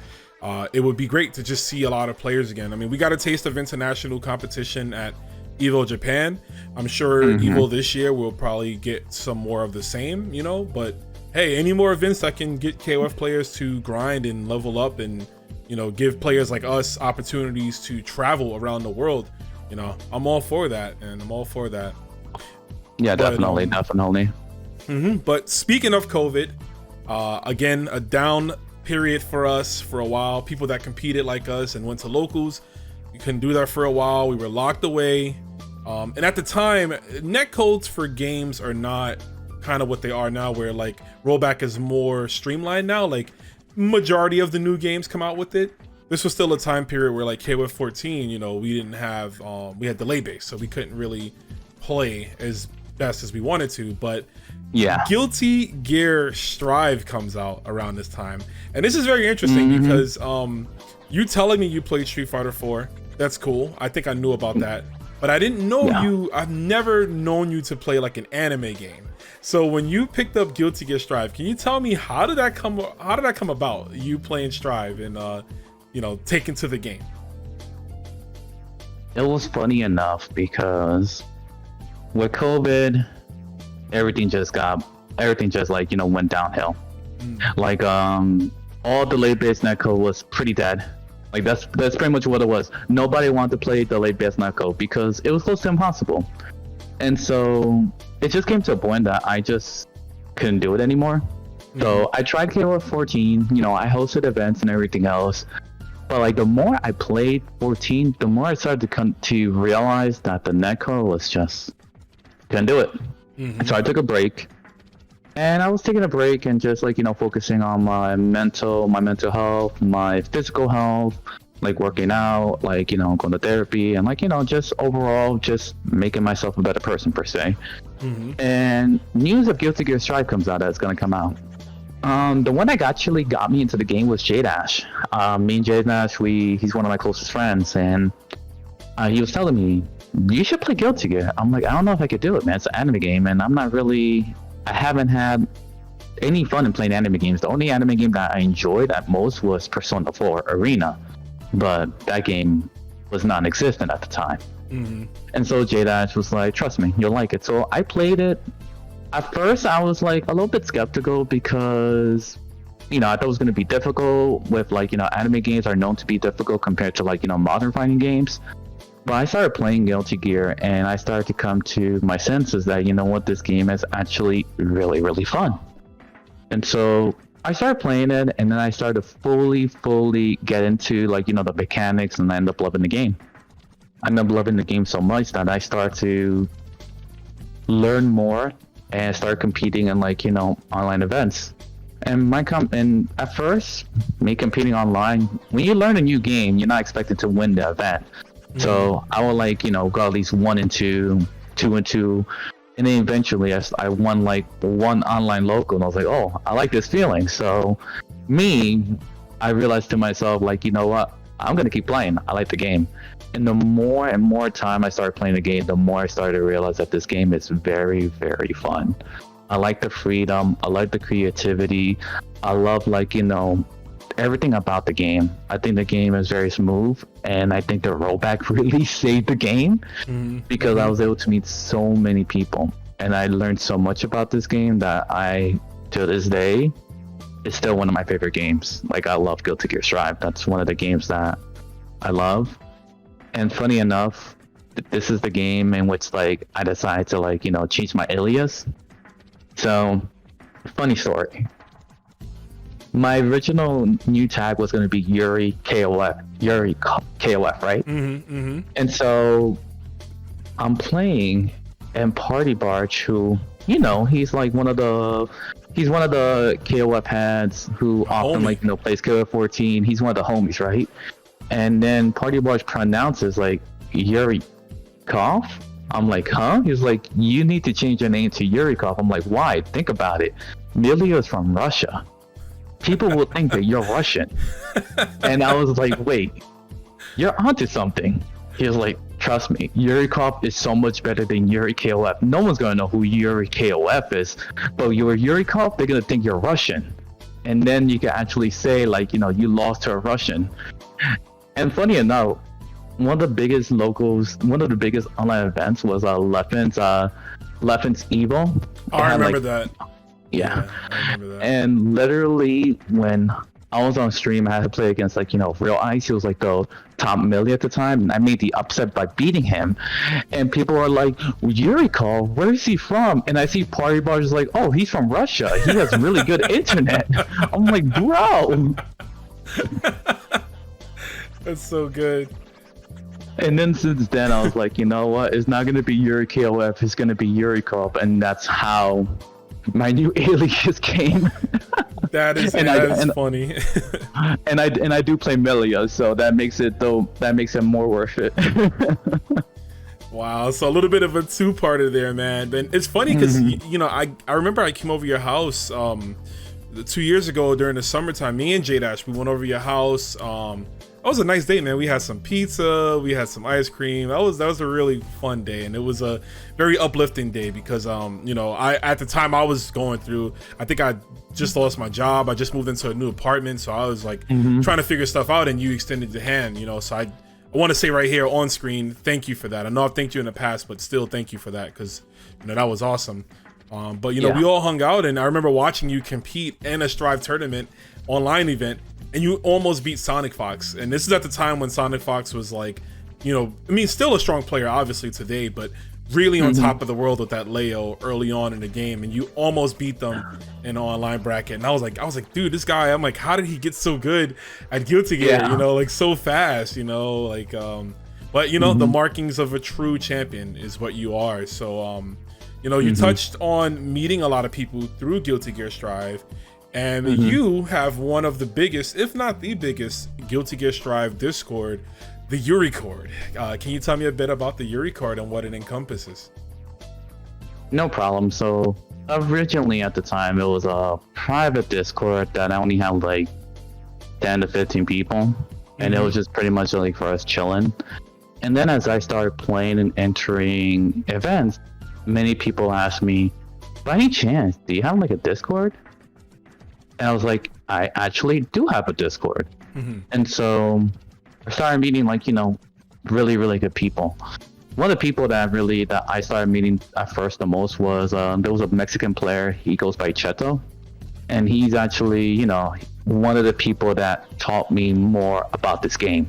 it would be great to just see a lot of players again. I mean, we got a taste of international competition at EVO Japan. I'm sure EVO this year will probably get some more of the same, you know, but hey, any more events that can get KOF players to grind and level up and, you know, give players like us opportunities to travel around the world, you know, I'm all for that, and I'm all for that. Yeah, definitely. But speaking of COVID, again, a down period for us for a while. People that competed like us and went to locals, we couldn't do that for a while. We were locked away. And at the time, netcodes for games are not kind of what they are now, where, like, rollback is more streamlined now. Like, majority of the new games come out with it. This was still a time period where, like, KOF 14, you know, we didn't have, we had delay base, so we couldn't really play as best as we wanted to. But yeah, Guilty Gear Strive comes out around this time, and this is very interesting because you telling me you played Street Fighter 4, that's cool. I think I knew about that, but I didn't know I've never known you to play, like, an anime game. So when you picked up Guilty Gear Strive, can you tell me how did that come about, you playing Strive and you know, taking to the game? It was funny enough because with COVID, everything just like, you know, went downhill. Like, all delay-based netcode was pretty dead. Like, that's pretty much what it was. Nobody wanted to play delay-based netcode because it was close to impossible. And so it just came to a point that I just couldn't do it anymore. So I tried KOF 14, you know, I hosted events and everything else. But like the more I played 14, the more I started to come to realize that the netcode was just couldn't do it. So I took a break, and I was taking a break and just like focusing on my mental health, my physical health, like working out, like going to therapy, and like just overall just making myself a better person per se. And news of Guilty Gear Strive comes out that's gonna come out. The one that actually got me into the game was J-Dash. Me and J-Dash, he's one of my closest friends, and he was telling me, you should play Guilty Gear. I'm like, I don't know if I could do it, man. It's an anime game, and I haven't had any fun in playing anime games. The only anime game that I enjoyed at most was Persona 4 Arena, but that game was non-existent at the time. And so J-Dash was like, trust me, you'll like it. So I played it. At first, I was like a little bit skeptical because, I thought it was going to be difficult with like, anime games are known to be difficult compared to like, modern fighting games. But I started playing Guilty Gear and I started to come to my senses that, this game is actually really, really fun. And so I started playing it, and then I started to fully get into like, the mechanics, and I ended up loving the game. I ended up loving the game so much that I started to learn more and start competing in like online events. And at first, me competing online, when you learn a new game, you're not expected to win the event. So I would like go at least 1 and 2, 2 and 2, and then eventually I won like 1 online local, and I was like, oh, I like this feeling. So I realized to myself, like, you know what, I'm gonna keep playing. I like the game. And the more and more time I started playing the game, the more I started to realize that this game is very, very fun. I like the freedom. I like the creativity. I love like, everything about the game. I think the game is very smooth, and I think the rollback really saved the game because I was able to meet so many people, and I learned so much about this game that to this day, it's still one of my favorite games. Like, I love Guilty Gear Strive. That's one of the games that I love. And funny enough, this is the game in which like I decided to like change my alias. So, funny story. My original new tag was going to be Yuri KOF, right? And so I'm playing, and Party Barge, who he's like one of the KOF heads who often like plays KOF 14. He's one of the homies, right? And then Party Barge pronounces like Yurikov. I'm like, huh? He's like, you need to change your name to Yurikov. I'm like, why? Think about it. Millia is from Russia. People will think that you're Russian. And I was like, wait, you're onto something. He was like, trust me, Yurikov is so much better than Yuri KOF. No one's gonna know who Yuri KOF is, but you're Yurikov, they're gonna think you're Russian. And then you can actually say like, you lost to a Russian. And funny enough, one of the biggest online events was Leffen's Evo. Oh, I remember that. Yeah. I remember that. And literally when I was on stream, I had to play against like, Real Ice. He was like the top millie at the time, and I made the upset by beating him. And people are like, Yurikov, where is he from? And I see Party Barge is like, oh, he's from Russia. He has really good internet. I'm like, bro. That's so good. And then since then, I was like, you know what? It's not going to be Yuri KOF. It's going to be Yurikov. And that's how my new alias came. That is funny. and I do play Melia, so that makes it more worth it. Wow, so a little bit of a two-parter there, man. And it's funny because I remember I came over your house 2 years ago during the summertime. Me and J-Dash, we went over your house. That was a nice day, man. We had some pizza, we had some ice cream. That was a really fun day, and it was a very uplifting day because I at the time I was going through, I think I just lost my job. I just moved into a new apartment, so I was like trying to figure stuff out, and you extended the hand, so I want to say right here on screen, thank you for that. I know I've thanked you in the past, but still thank you for that, because that was awesome. But we all hung out, and I remember watching you compete in a Strive tournament online event, and you almost beat Sonic Fox. And this is at the time when Sonic Fox was like, still a strong player obviously today, but really on top of the world with that Leo early on in the game, and you almost beat them in an online bracket. And I was like, dude, this guy, I'm like, how did he get so good at Guilty Gear? You know, like so fast, you know, like but you know, the markings of a true champion is what you are. So you know, you touched on meeting a lot of people through Guilty Gear Strive, and you have one of the biggest, if not the biggest, Guilty Gear Strive Discord, the ECYurikov. Can you tell me a bit about the ECYurikov and what it encompasses? No problem. So originally at the time, it was a private Discord that only had like 10 to 15 people. And it was just pretty much like for us chilling. And then as I started playing and entering events, many people asked me, by any chance, do you have like a Discord? And I was like, I actually do have a Discord. And so I started meeting like, you know, really, really good people. One of the people that I started meeting at first the most was, there was a Mexican player. He goes by Cheto. And he's actually, you know, one of the people that taught me more about this game.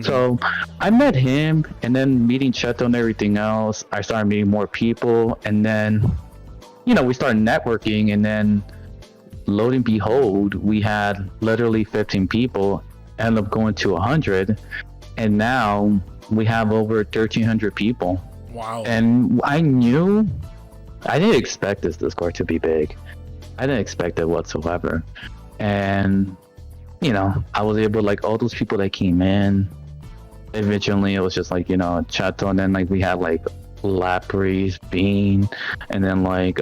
So I met him, and then meeting Cheto and everything else, I started meeting more people. And then, you know, we started networking, and then lo and behold, we had literally 15 people, ended up going to 100, and now we have over 1,300 people. Wow. And I didn't expect this Discord to be big. I didn't expect it whatsoever. And, you know, I was able, like, all those people that came in, eventually it was just like, you know, Chato, and then like we had like Lapris, Bean, and then like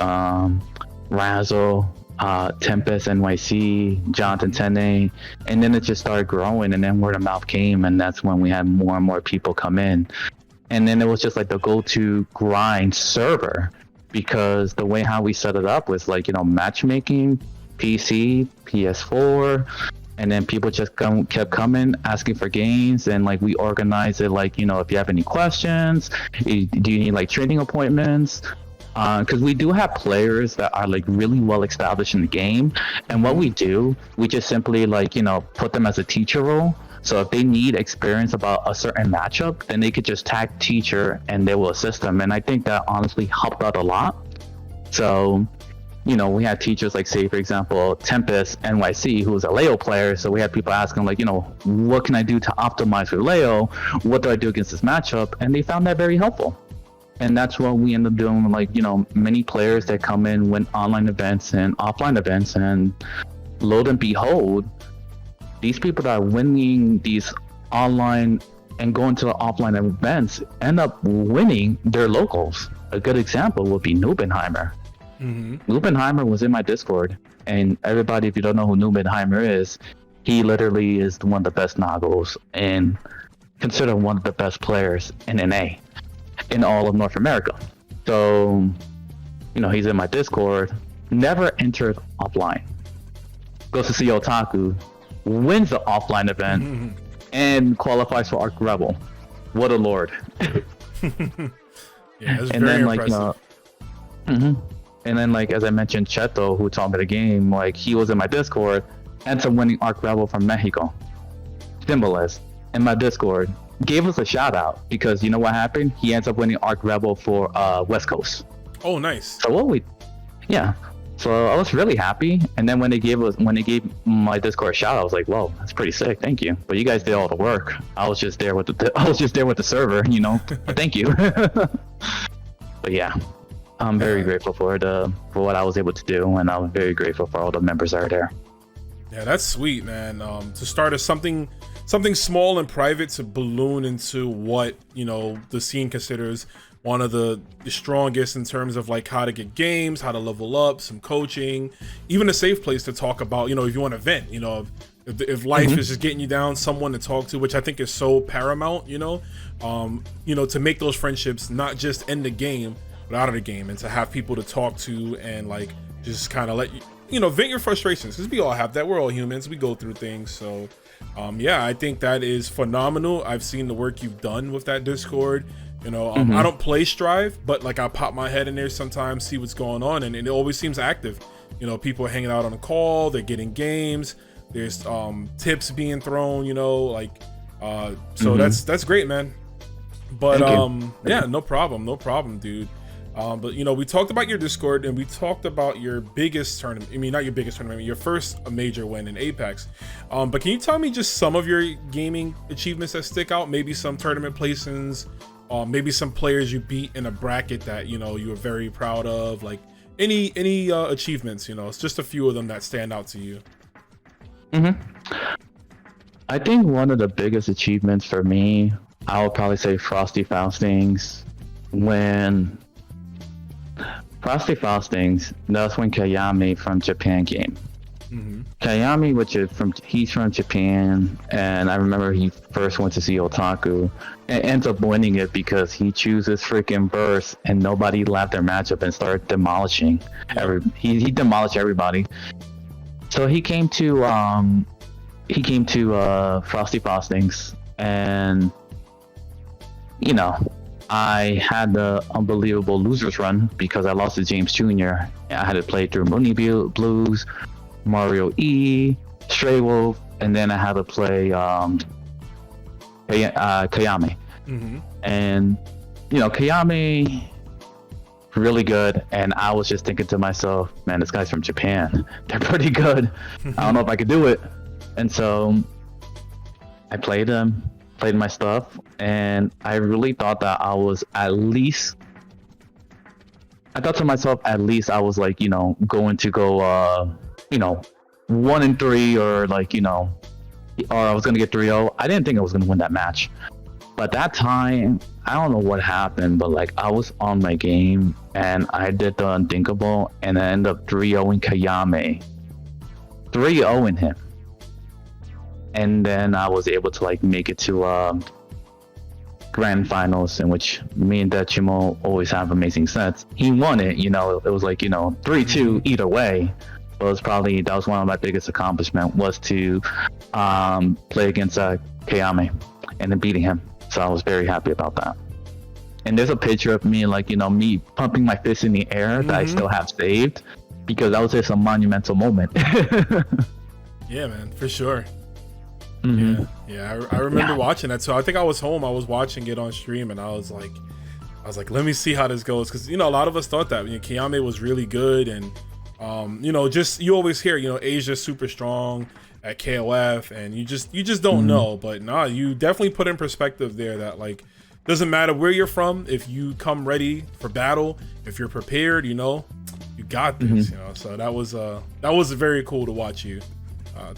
Razzle, Tempest, NYC, Jonathan Tene, and then it just started growing, and then word of mouth came, and that's when we had more and more people come in. And then it was just like the go-to grind server, because the way how we set it up was like, you know, matchmaking, PC, PS4, and then people just kept coming, asking for games, and like we organized it like, you know, if you have any questions, do you need like training appointments? Because we do have players that are like really well established in the game, and what we do, we just simply like, you know, put them as a teacher role. So if they need experience about a certain matchup, then they could just tag teacher and they will assist them. And I think that honestly helped out a lot. So, you know, we had teachers like, say, for example, Tempest NYC, who was a Leo player. So we had people asking like, you know, what can I do to optimize for Leo? What do I do against this matchup? And they found that very helpful. And that's what we end up doing. Like, you know, many players that come in, win online events and offline events, and lo and behold, these people that are winning these online and going to the offline events end up winning their locals. A good example would be Nubenheimer. Nubenheimer was in my Discord, and everybody, if you don't know who Nubenheimer is, he literally is one of the best Nagos and considered one of the best players in NA in all of North America. So, you know, he's in my Discord, never entered offline, goes to see Otaku, wins the offline event, and qualifies for Arc Rebel. What a lord. Yeah, it's And very then like impressive. and then like, as I mentioned, Cheto, who taught me the game, like he was in my Discord, ends up winning Arc Rebel from Mexico. Symbolist in my Discord gave us a shout out, because you know what happened? He ends up winning Arc Rebel for West Coast. Oh, nice. So so I was really happy. And then when they gave my Discord a shout out, I was like, whoa, that's pretty sick, thank you. But you guys did all the work. I was just there with the server, you know. But thank you. But yeah, I'm very grateful for what I was able to do, and I'm very grateful for all the members that are there. Yeah, that's sweet, man. To start as something small and private to balloon into what, you know, the scene considers one of the strongest in terms of like how to get games, how to level up, some coaching, even a safe place to talk about, you know, if you want to vent, you know, if life is just getting you down, someone to talk to, which I think is so paramount, you know, to make those friendships not just in the game, but out of the game, and to have people to talk to and like just kind of let you know, vent your frustrations, because we all have that. We're all humans. We go through things. So yeah, I think that is phenomenal. I've seen the work you've done with that Discord. You know, I don't play Strive, but like I pop my head in there sometimes, see what's going on, and it always seems active. You know, people are hanging out on a call, they're getting games, there's tips being thrown, you know, like so that's great, man. But Thank you. yeah, no problem, dude. But you know, we talked about your Discord and we talked about your biggest tournament. I mean, not your biggest tournament, your first major win in Apex. But can you tell me just some of your gaming achievements that stick out? Maybe some tournament placements, maybe some players you beat in a bracket that you know you were very proud of. Like any achievements, you know, it's just a few of them that stand out to you. I think one of the biggest achievements for me, I would probably say Frosty Faustings. When Frosty Faustings, that's when Kayami from Japan came. Kayami, he's from Japan, and I remember he first went to see Otaku and ends up winning it because he chooses freaking burst and nobody left their matchup and started demolishing he demolished everybody. So he came to Frosty Faustings, and you know, I had the unbelievable losers run because I lost to James Jr. I had to play through Mooney Blues, Mario E, Stray Wolf, and then I had to play Kayami. And you know, Kayami really good, and I was just thinking to myself, man, this guy's from Japan. They're pretty good. I don't know if I could do it. And so I played my stuff, and I really thought that I was I thought to myself, at least I was like, you know, going to go, you know, 1-3 or like, you know, or I was going to get 3-0. I didn't think I was going to win that match. But that time, I don't know what happened, but like I was on my game and I did the unthinkable and I ended up 3-0ing Kayame. 3-0ing him. And then I was able to like make it to grand finals, in which me and Decimo always have amazing sets. He won it, you know, it was like, you know, 3-2 either way. But it was probably, that was one of my biggest accomplishments, was to play against Kayame and then beating him. So I was very happy about that. And there's a picture of me, like, you know, me pumping my fist in the air that I still have saved, because that was just a monumental moment. Yeah, man, for sure. Yeah, I remember watching that. So I think I was home, I was watching it on stream, and I was like, let me see how this goes, because you know, a lot of us thought that, you know, Kayame was really good, and you know, just you always hear, you know, Asia's super strong at KOF, and you just don't know. But nah, you definitely put in perspective there that like, doesn't matter where you're from, if you come ready for battle, if you're prepared, you know, you got this. You know, so that was very cool to watch you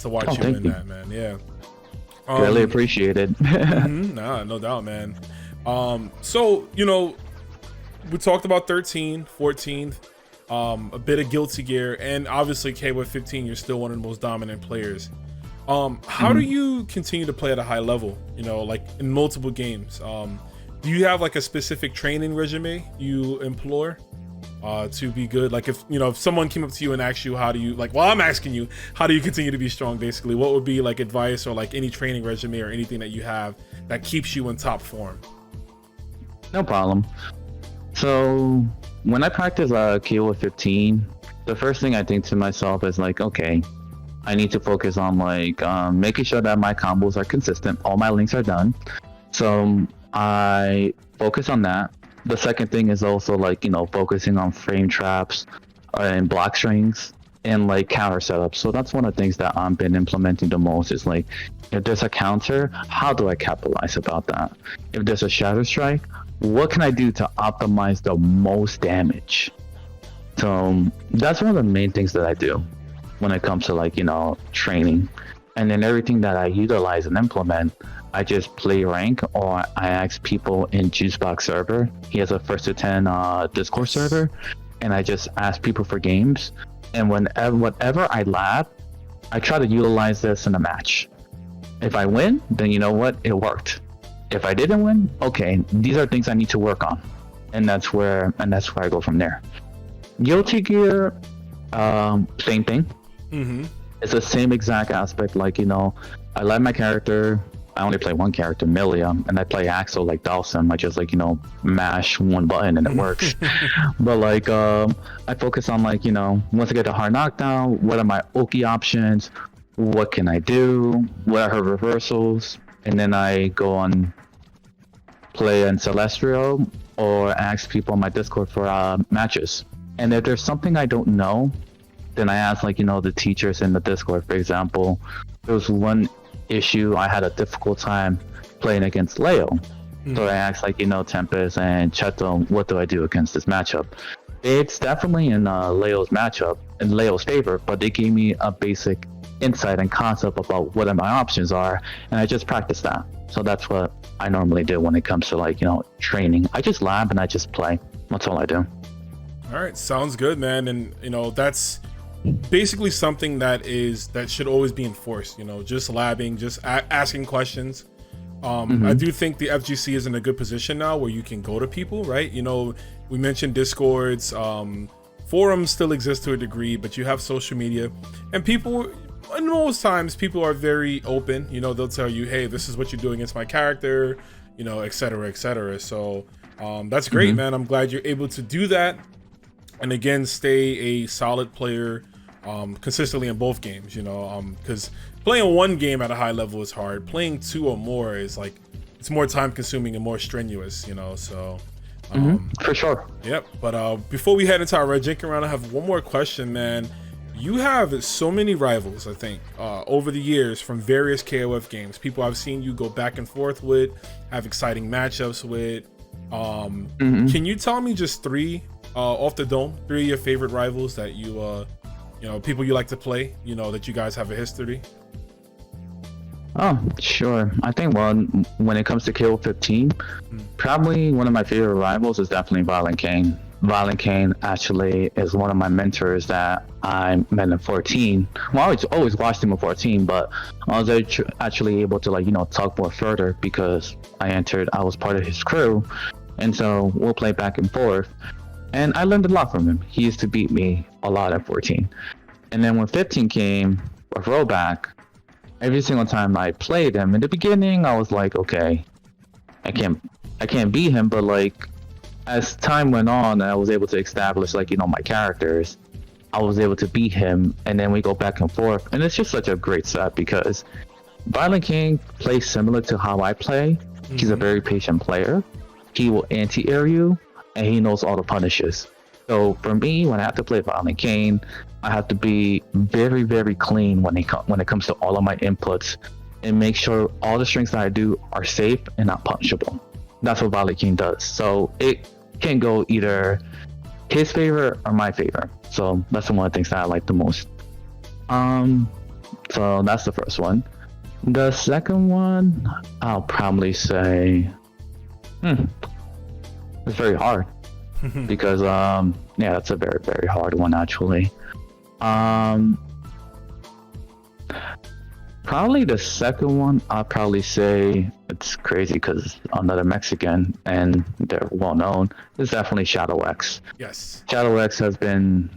win that, man. Yeah. Really appreciated. Nah, no doubt, man. So, you know, we talked about 13, 14, a bit of Guilty Gear, and obviously KOF 15, you're still one of the most dominant players. How do you continue to play at a high level, you know, like in multiple games? Do you have like a specific training regimen you employ to be good? Like if, you know, if someone came up to you and asked you, how do you, like, well, I'm asking you, how do you continue to be strong, basically? What would be like advice or like any training regimen or anything that you have that keeps you in top form? No problem. So when I practice KOF 15, the first thing I think to myself is like, okay, I need to focus on like making sure that my combos are consistent. All my links are done. So I focus on that. The second thing is also like, you know, focusing on frame traps and block strings and like counter setups. So that's one of the things that I've been implementing the most, is like, if there's a counter, how do I capitalize about that? If there's a shadow strike, what can I do to optimize the most damage? So that's one of the main things that I do when it comes to like, you know, training. And then everything that I utilize and implement, I just play rank, or I ask people in Juicebox server. He has a 1st to 10 Discord server, and I just ask people for games. And whatever I lab, I try to utilize this in a match. If I win, then you know what, it worked. If I didn't win, okay, these are things I need to work on, and that's where I go from there. Guilty Gear, same thing. It's the same exact aspect. Like, you know, I like my character. I only play one character, Milia, and I play Axel like Dawson. I just like, you know, mash one button and it works. But like, I focus on like, you know, once I get a hard knockdown, what are my Oki options? What can I do? What are her reversals? And then I go on play in Celestial, or ask people on my Discord for matches. And if there's something I don't know, then I ask, like, the teachers in the Discord. For example, there was one issue I had a difficult time playing against Leo. So I asked, like, Tempest and Cheto, what do I do against this matchup? It's definitely in Leo's matchup, in Leo's favor, but they gave me a basic insight and concept about what my options are, and I just practiced that. So that's what I normally do when it comes to, like, training. I just lab and I just play. That's all I do. All right, sounds good, man. And that's basically something that should always be enforced. Just labbing, just asking questions. I do think the FGC is in a good position now where you can go to people, right? We mentioned Discords, forums still exist to a degree, but you have social media, and people, and most times people are very open. They'll tell you, hey, this is what you're doing against my character, et cetera, et cetera. So that's great, man. I'm glad you're able to do that, and again, stay a solid player consistently in both games, because playing one game at a high level is hard. Playing two or more is like, it's more time consuming and more strenuous, so for sure. Yep. But before we head into our red jinking round, I have one more question, man. You have so many rivals, I think, over the years from various KOF games. People I've seen you go back and forth with, have exciting matchups with. Can you tell me just three off the dome, three of your favorite rivals that you people you like to play, that you guys have a history? Oh, sure. I think, when it comes to KOF Team, probably one of my favorite rivals is definitely Violent Kane. Violent Kane actually is one of my mentors that I met in 14. Well, I always watched him in 14, but I was actually able to, talk more further because I was part of his crew. And so we'll play back and forth. And I learned a lot from him. He used to beat me a lot at 14. And then when 15 came with rollback, every single time I played him, in the beginning, I was like, okay, I can't beat him. But like, as time went on, I was able to establish, like, my characters. I was able to beat him, and then we go back and forth. And it's just such a great set because Violent King plays similar to how I play. He's a very patient player. He will anti-air you, and he knows all the punishes. So for me, when I have to play Violent Kane, I have to be very, very clean when it comes to all of my inputs and make sure all the strings that I do are safe and not punishable. That's what Violent Kane does. So it can go either his favor or my favor. So that's one of the things that I like the most. So that's the first one. The second one, I'll probably say, it's very hard. Because that's a very, very hard one actually. Probably the second one, I'll probably say, it's crazy because another Mexican and they're well known, is definitely Shadow X. Yes. Shadow X has been,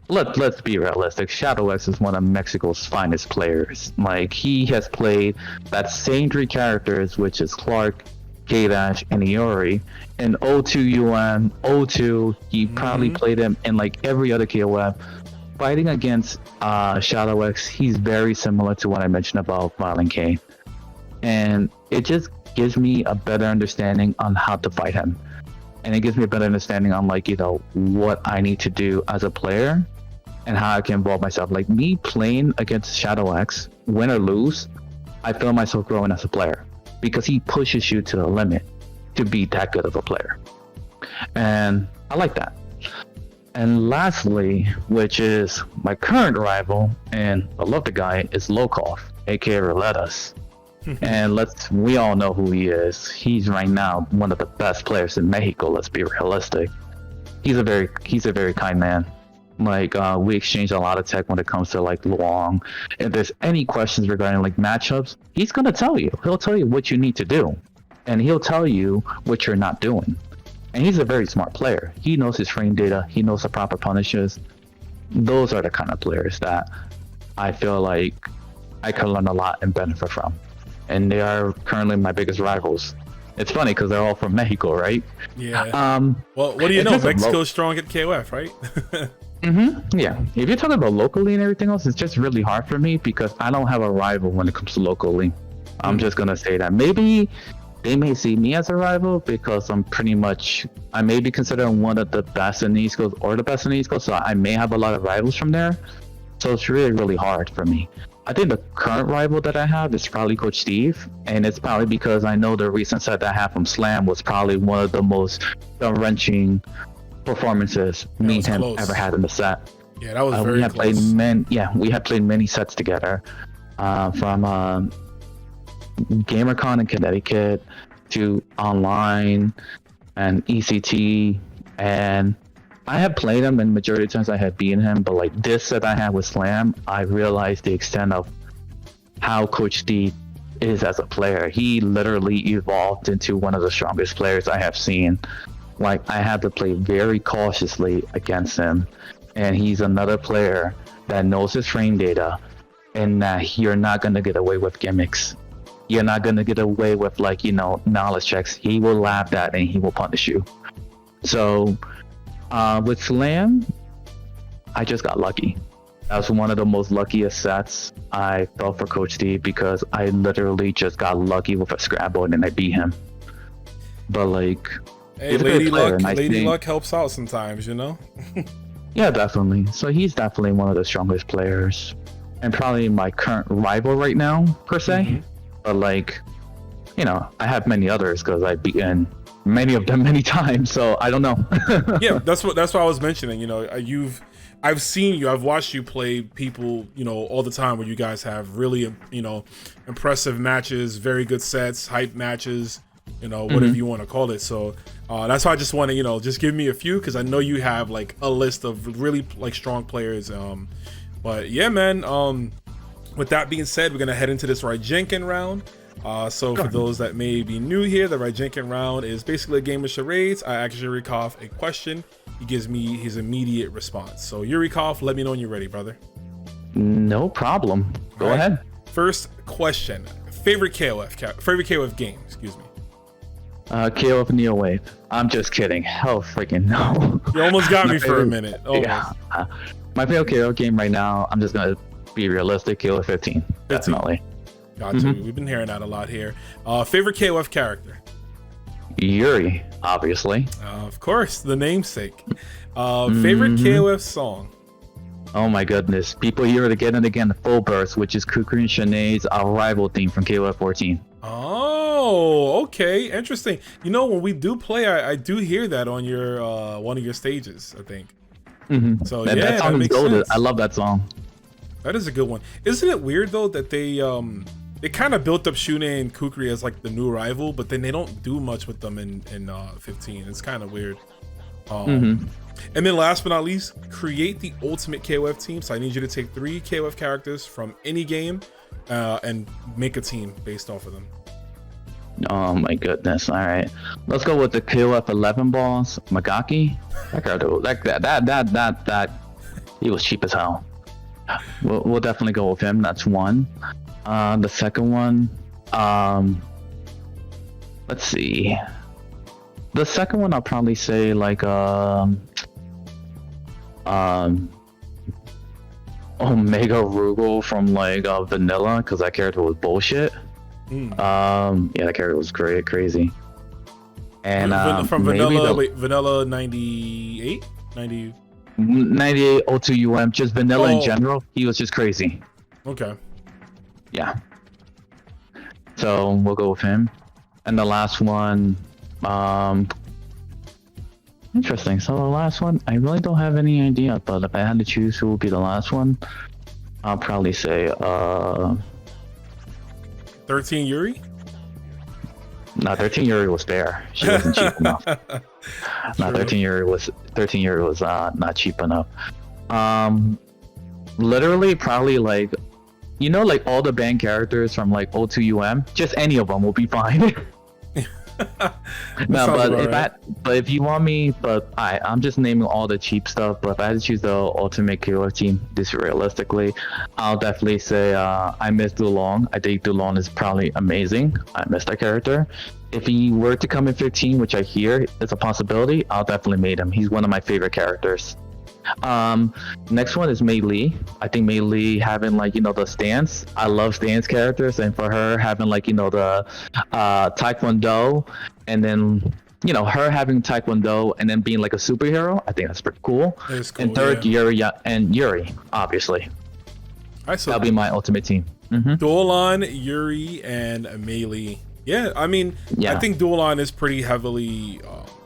let's be realistic, Shadow X is one of Mexico's finest players. Like, he has played that same three characters, which is Clark, K-Dash, and Iori. In 02 02, he probably played him in like every other KOF. Fighting against Shadow X, he's very similar to what I mentioned about Violent Kane. And it just gives me a better understanding on how to fight him. And it gives me a better understanding on, like, what I need to do as a player and how I can involve myself. Like, me playing against Shadow X, win or lose, I feel myself growing as a player. Because he pushes you to the limit to be that good of a player. And I like that. And lastly, which is my current rival, and I love the guy, is Lokov, aka Roletas. And we all know who he is. He's right now one of the best players in Mexico, let's be realistic. He's a very kind man. Like, we exchange a lot of tech when it comes to, like, Luong. If there's any questions regarding, like, matchups, he's gonna tell you. He'll tell you what you need to do, and he'll tell you what you're not doing. And he's a very smart player. He knows his frame data. He knows the proper punishes. Those are the kind of players that I feel like I can learn a lot and benefit from. And they are currently my biggest rivals. It's funny because they're all from Mexico, right? Yeah. Well, what do you know? Mexico's strong at KOF, right? Yeah. If you're talking about locally and everything else, it's just really hard for me because I don't have a rival when it comes to locally. I'm just gonna say that. Maybe they may see me as a rival because I may be considered one of the best in the East Coast or the best in the East Coast, so I may have a lot of rivals from there. So it's really, really hard for me. I think the current rival that I have is probably Coach Steve, and it's probably because I know the recent set that I have from Slam was probably one of the most gut-wrenching performances me and him close. ever had in the set. Yeah, that was very close. We had played many sets together, from GamerCon in Connecticut to online and ECT, and I have played him, and majority of the times I have beaten him, but like this set I had with Slam, I realized the extent of how Coach Steve is as a player. He literally evolved into one of the strongest players I have seen. Like, I had to play very cautiously against him, and he's another player that knows his frame data, and that you're not going to get away with gimmicks. You're not going to get away with, like, knowledge checks. He will laugh at and he will punish you. So with Slam, I just got lucky. That was one of the most luckiest sets I felt for Coach Steve, because I literally just got lucky with a scrabble and I beat him. But like, hey, Lady Luck helps out sometimes, Yeah, definitely. So he's definitely one of the strongest players, and probably my current rival right now, per se. Mm-hmm. But like, I have many others because I've beaten many of them many times, so I don't know. Yeah, that's what I was mentioning. I've seen you, I've watched you play people, all the time, where you guys have really, impressive matches, very good sets, hype matches, whatever you want to call it. So that's why I just want to, just give me a few, because I know you have like a list of really like strong players. But yeah, man. With that being said, we're gonna head into this Rajenkin round. So for those that may be new here, the Rajenkin round is basically a game of charades. I ask ECYurikov a question. He gives me his immediate response. So ECYurikov, let me know when you're ready, brother. No problem. Go ahead. First question. Favorite KOF game, excuse me. KOF Neo Wave. I'm just kidding. Oh, freaking no. You almost got me for a minute. Almost. Yeah. My favorite KOF game right now, I'm just going to be realistic, KOF 15. Definitely. Gotcha. Mm-hmm. We've been hearing that a lot here. Favorite KOF character? Yuri, obviously. Of course, the namesake. Favorite KOF song? Oh my goodness. People hear it again and again. Full Burst, which is Kukri and Sinead's rival theme from KOF 14. Oh, okay. Interesting. When we do play, I do hear that on your one of your stages, I think. Mm-hmm. So that song is golden. I love that song. That is a good one. Isn't it weird though that they kind of built up Shune and Kukri as like the new rival, but then they don't do much with them in 15. It's kind of weird. And then last but not least, create the ultimate KOF team. So I need you to take 3 KOF characters from any game and make a team based off of them. Oh my goodness. All right, let's go with the KOF 11 boss, Magaki. That character, that he was cheap as hell. We'll definitely go with him. That's one. The second one, let's see. The second one, I'll probably say like Omega Rugal from like Vanilla, because that character was bullshit. Yeah, that character was crazy. And from Vanilla, Vanilla 98, 90. 98 O2 UM, just Vanilla in general, he was just crazy. Okay. Yeah. So we'll go with him. And the last one, interesting. So the last one, I really don't have any idea, but if I had to choose who would be the last one, I'll probably say 13 Yuri? No, 13 Yuri was fair. She wasn't cheap enough. No, 13 Yuri was not cheap enough. Literally probably like, like all the band characters from like O2UM, just any of them will be fine. No, but if you want me, I'm just naming all the cheap stuff. But if I had to choose the ultimate KOF team, this realistically, I'll definitely say I miss Dulong. I think Dulong is probably amazing. I miss that character. If he were to come in 15, which I hear is a possibility, I'll definitely make him. He's one of my favorite characters. Next one is Mei Lee. I think Mei Lee having like the stance. I love stance characters, and for her having like the Taekwondo, and then her having Taekwondo and then being like a superhero. I think that's pretty cool. That is cool, and third, yeah. Yuri, obviously. So that'll be my ultimate team. Duolan, Yuri, and Mei Lee. Yeah, I mean, I think Duolan is pretty heavily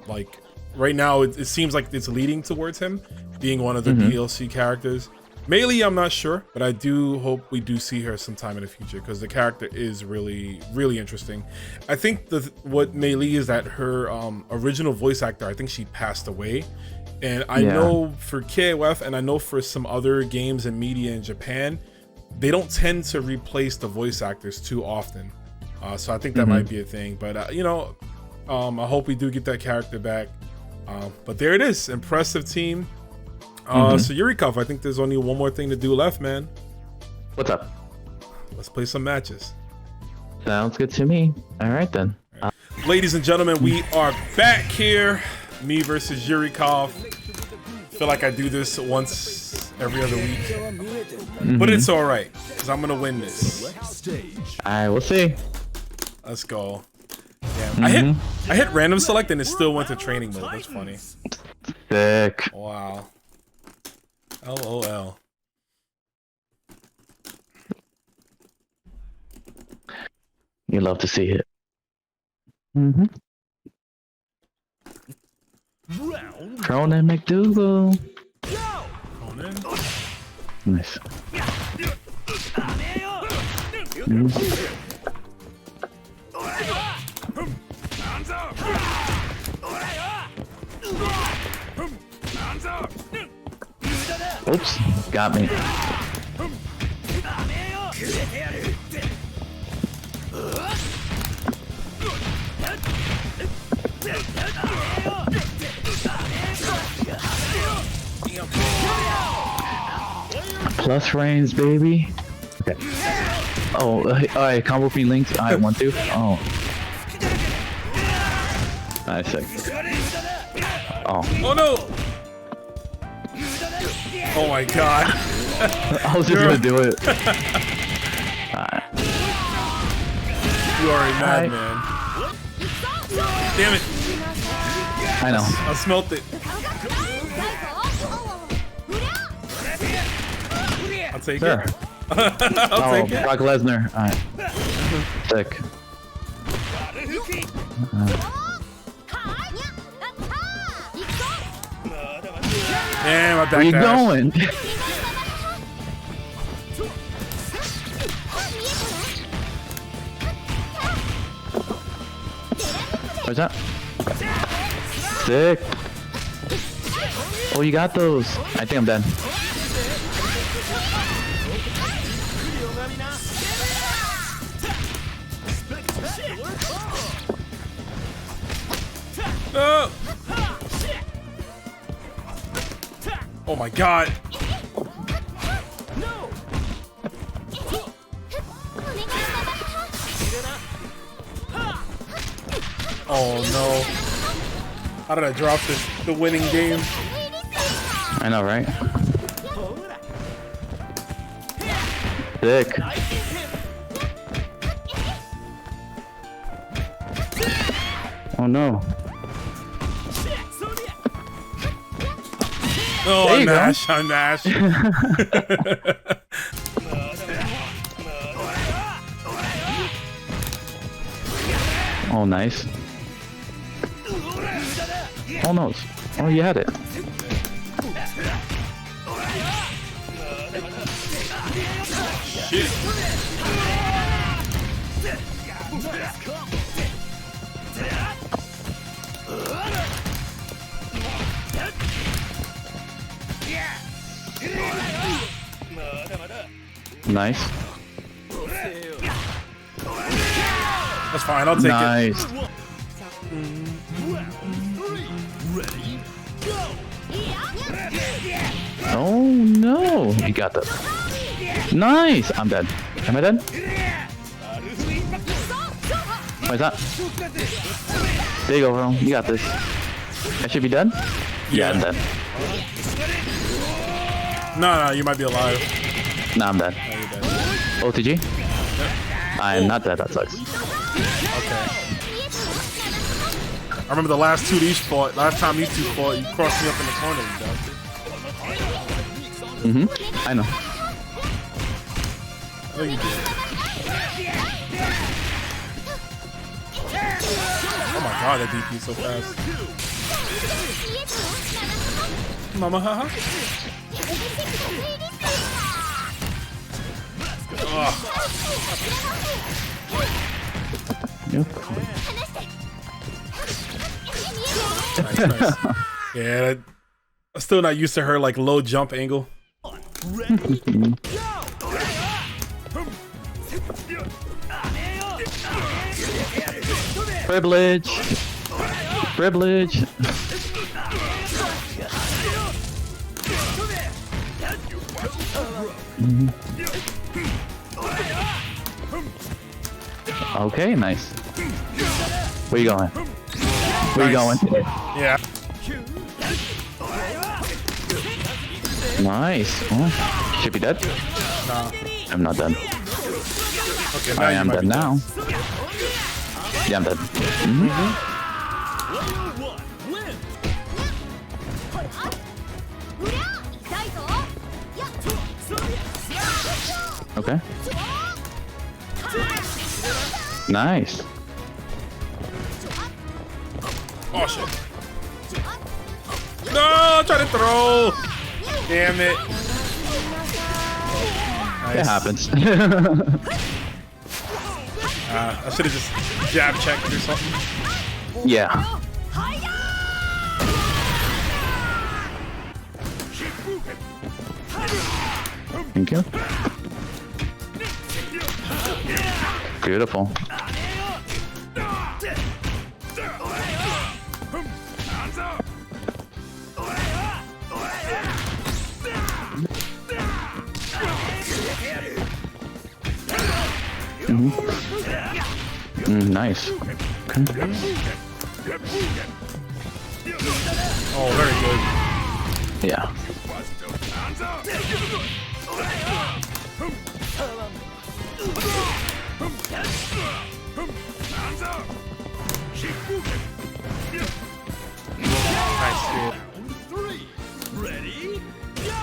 like right now. It seems like it's leading towards him being one of the DLC characters. Mei Lee, I'm not sure, but I do hope we do see her sometime in the future because the character is really, really interesting. I think what Mei Lee is that her original voice actor, I think she passed away. And I know for KOF and I know for some other games and media in Japan, they don't tend to replace the voice actors too often. So I think that might be a thing. But, I hope we do get that character back. But there it is. Impressive team. So Yurikov, I think there's only one more thing to do left, man. What's up? Let's play some matches. Sounds good to me. All right, then. Ladies and gentlemen, we are back here. Me versus Yurikov. Feel like I do this once every other week. But it's all right, because I'm going to win this. All right, we'll see. Let's go. Damn. I hit random select and it still went to training mode. That's funny. Sick. Wow. LOL. You love to see it. Cronin McDougal. Nice. Oops, got me. Plus range, baby. Okay. Oh, alright, combo free links. Alright, 1, 2. Oh. Nice. Oh. Oh no! Oh my god. I was just gonna do it. You are a madman. Damn it. I know. I smelt it. I'll take it. I'll take it. Brock Lesnar. Alright. Sick. Damn, I backdash. Where you going? Where's that? Sick. Oh, you got those. I think I'm dead. No. Oh my god. Oh no. How did I drop this? The winning game. I know, right? Sick. Oh no. Oh, I'm Nash. I'm Nash. Oh, nice. Oh no. Oh, you had it. Shit. Nice. That's fine. I'll take nice. it. Oh no! You got that. Nice! I'm dead. Am I dead? Where's that? There you go, bro. You got this. I should be dead? Yeah, I'm dead. No, you might be alive. Nah, I'm dead. No, you're dead. OTG? Yep. I am not dead, that sucks. Okay. I remember the last time these two fought, you crossed me up in the corner, you bastard. I know. I know you did. Oh my god, that DP is so fast. Mama, haha. Yep. Nice. Yeah, I'm still not used to her like low jump angle. Privilege. Privilege. Okay, nice. Where you going? Where you going? Yeah. Nice. Oh, should be dead. Nah. I'm not dead. Okay, now I you am might dead be now. Yeah, I'm dead. Okay. Nice. Oh shit. No, try to throw. Damn it. Nice. It happens. I should have just jab checked or something. Yeah. Thank you. Beautiful. Nice. Okay. Oh, very good. Yeah. Nice, dude. Ready? Go!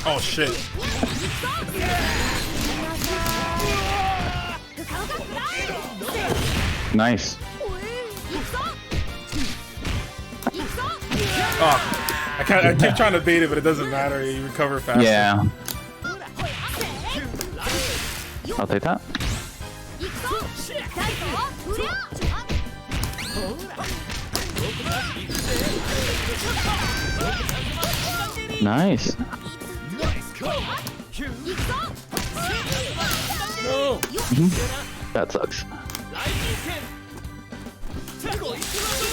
Oh shit. Nice. Oh, I keep trying to bait it, but it doesn't matter. You recover faster. Yeah. I'll take that. Nice. No. That sucks.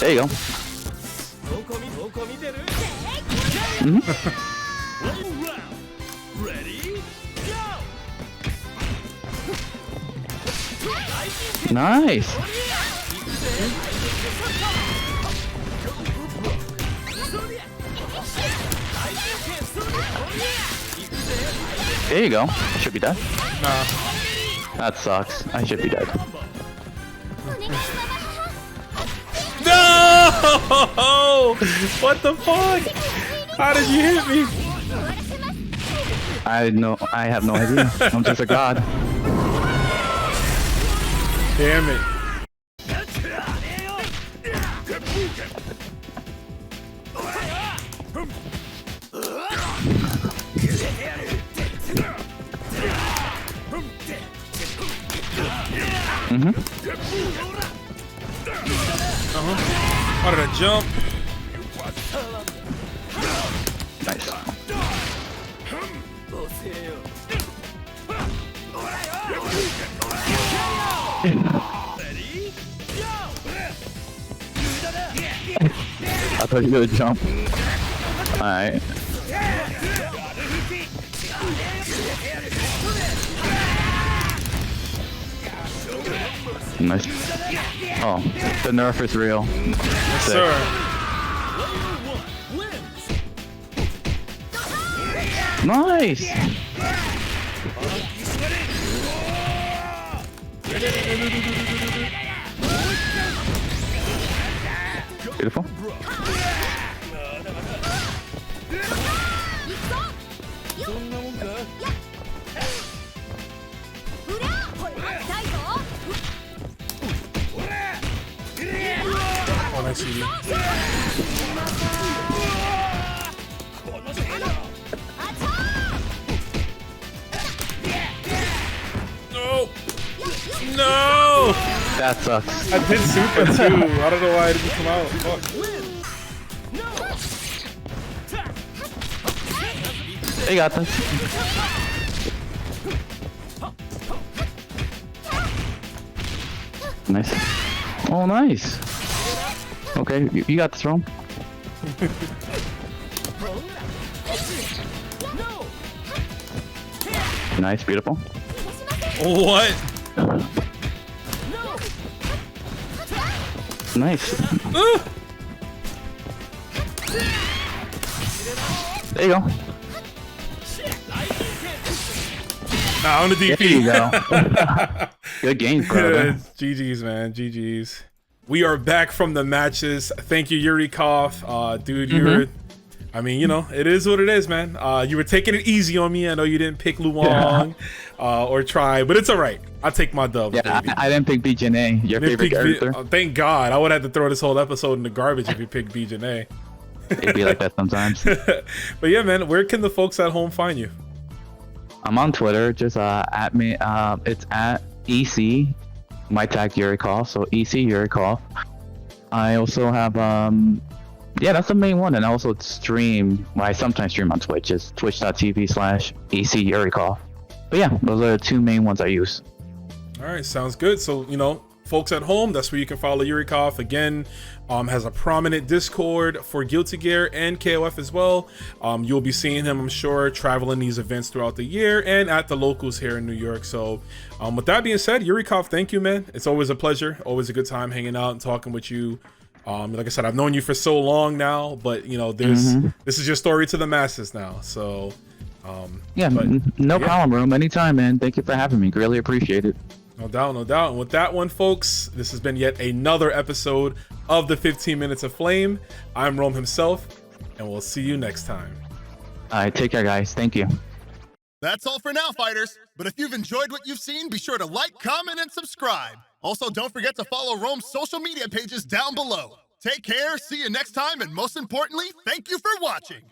There you go. Ready? Go! Nice. There you go. Should be dead. Nah. That sucks. I should be dead. No! What the fuck? How did you hit me? I have no idea. I'm just a god. Damn it. Wanted to jump. Nice. I thought you were gonna jump. Alright. Nice. Oh, the nerf is real. Yes, Sick. sir. Nice. Beautiful. Oh, nice CD. No! No! That sucks. I did super too. I don't know why it didn't come out. Fuck. They got this. Nice. Oh, nice. Okay, you got this, Rome. Nice, beautiful. What? Nice. There you go. Nah, on the DP. There you go. Good game, brother. GG's, man. GG's. We are back from the matches. Thank you, ECYurikov. Dude, you're... I mean, you know, it is what it is, man. You were taking it easy on me. I know you didn't pick Luong or try, but it's all right. I'll take my dub. Yeah, I didn't pick BJNA, your favorite character. Thank God. I would have to throw this whole episode in the garbage if you picked BJNA. It'd be like that sometimes. But yeah, man, where can the folks at home find you? I'm on Twitter, just at me. It's at EC, my tag Yurikov, so ECYurikov. I also have yeah, that's the main one, and I also stream. Well, I sometimes stream on Twitch. It's twitch.tv/ECYurikov. But yeah, those are the two main ones I use. All right, sounds good. So, you know, folks at home, that's where you can follow ECYurikov. Again, has a prominent Discord for Guilty Gear and KOF as well. You'll be seeing him, I'm sure, traveling these events throughout the year and at the locals here in New York. So with that being said, ECYurikov, thank you, man. It's always a pleasure. Always a good time hanging out and talking with you. Like I said, I've known you for so long now, but you know, this is your story to the masses now. So yeah, no problem, Room. Anytime, man. Thank you for having me. Greatly appreciate it. No doubt, no doubt. And with that one, folks, this has been yet another episode of the 15 Minutes of Flame. I'm Rome himself, and we'll see you next time. All right, take care, guys. Thank you. That's all for now, fighters. But if you've enjoyed what you've seen, be sure to like, comment, and subscribe. Also, don't forget to follow Rome's social media pages down below. Take care, see you next time, and most importantly, thank you for watching.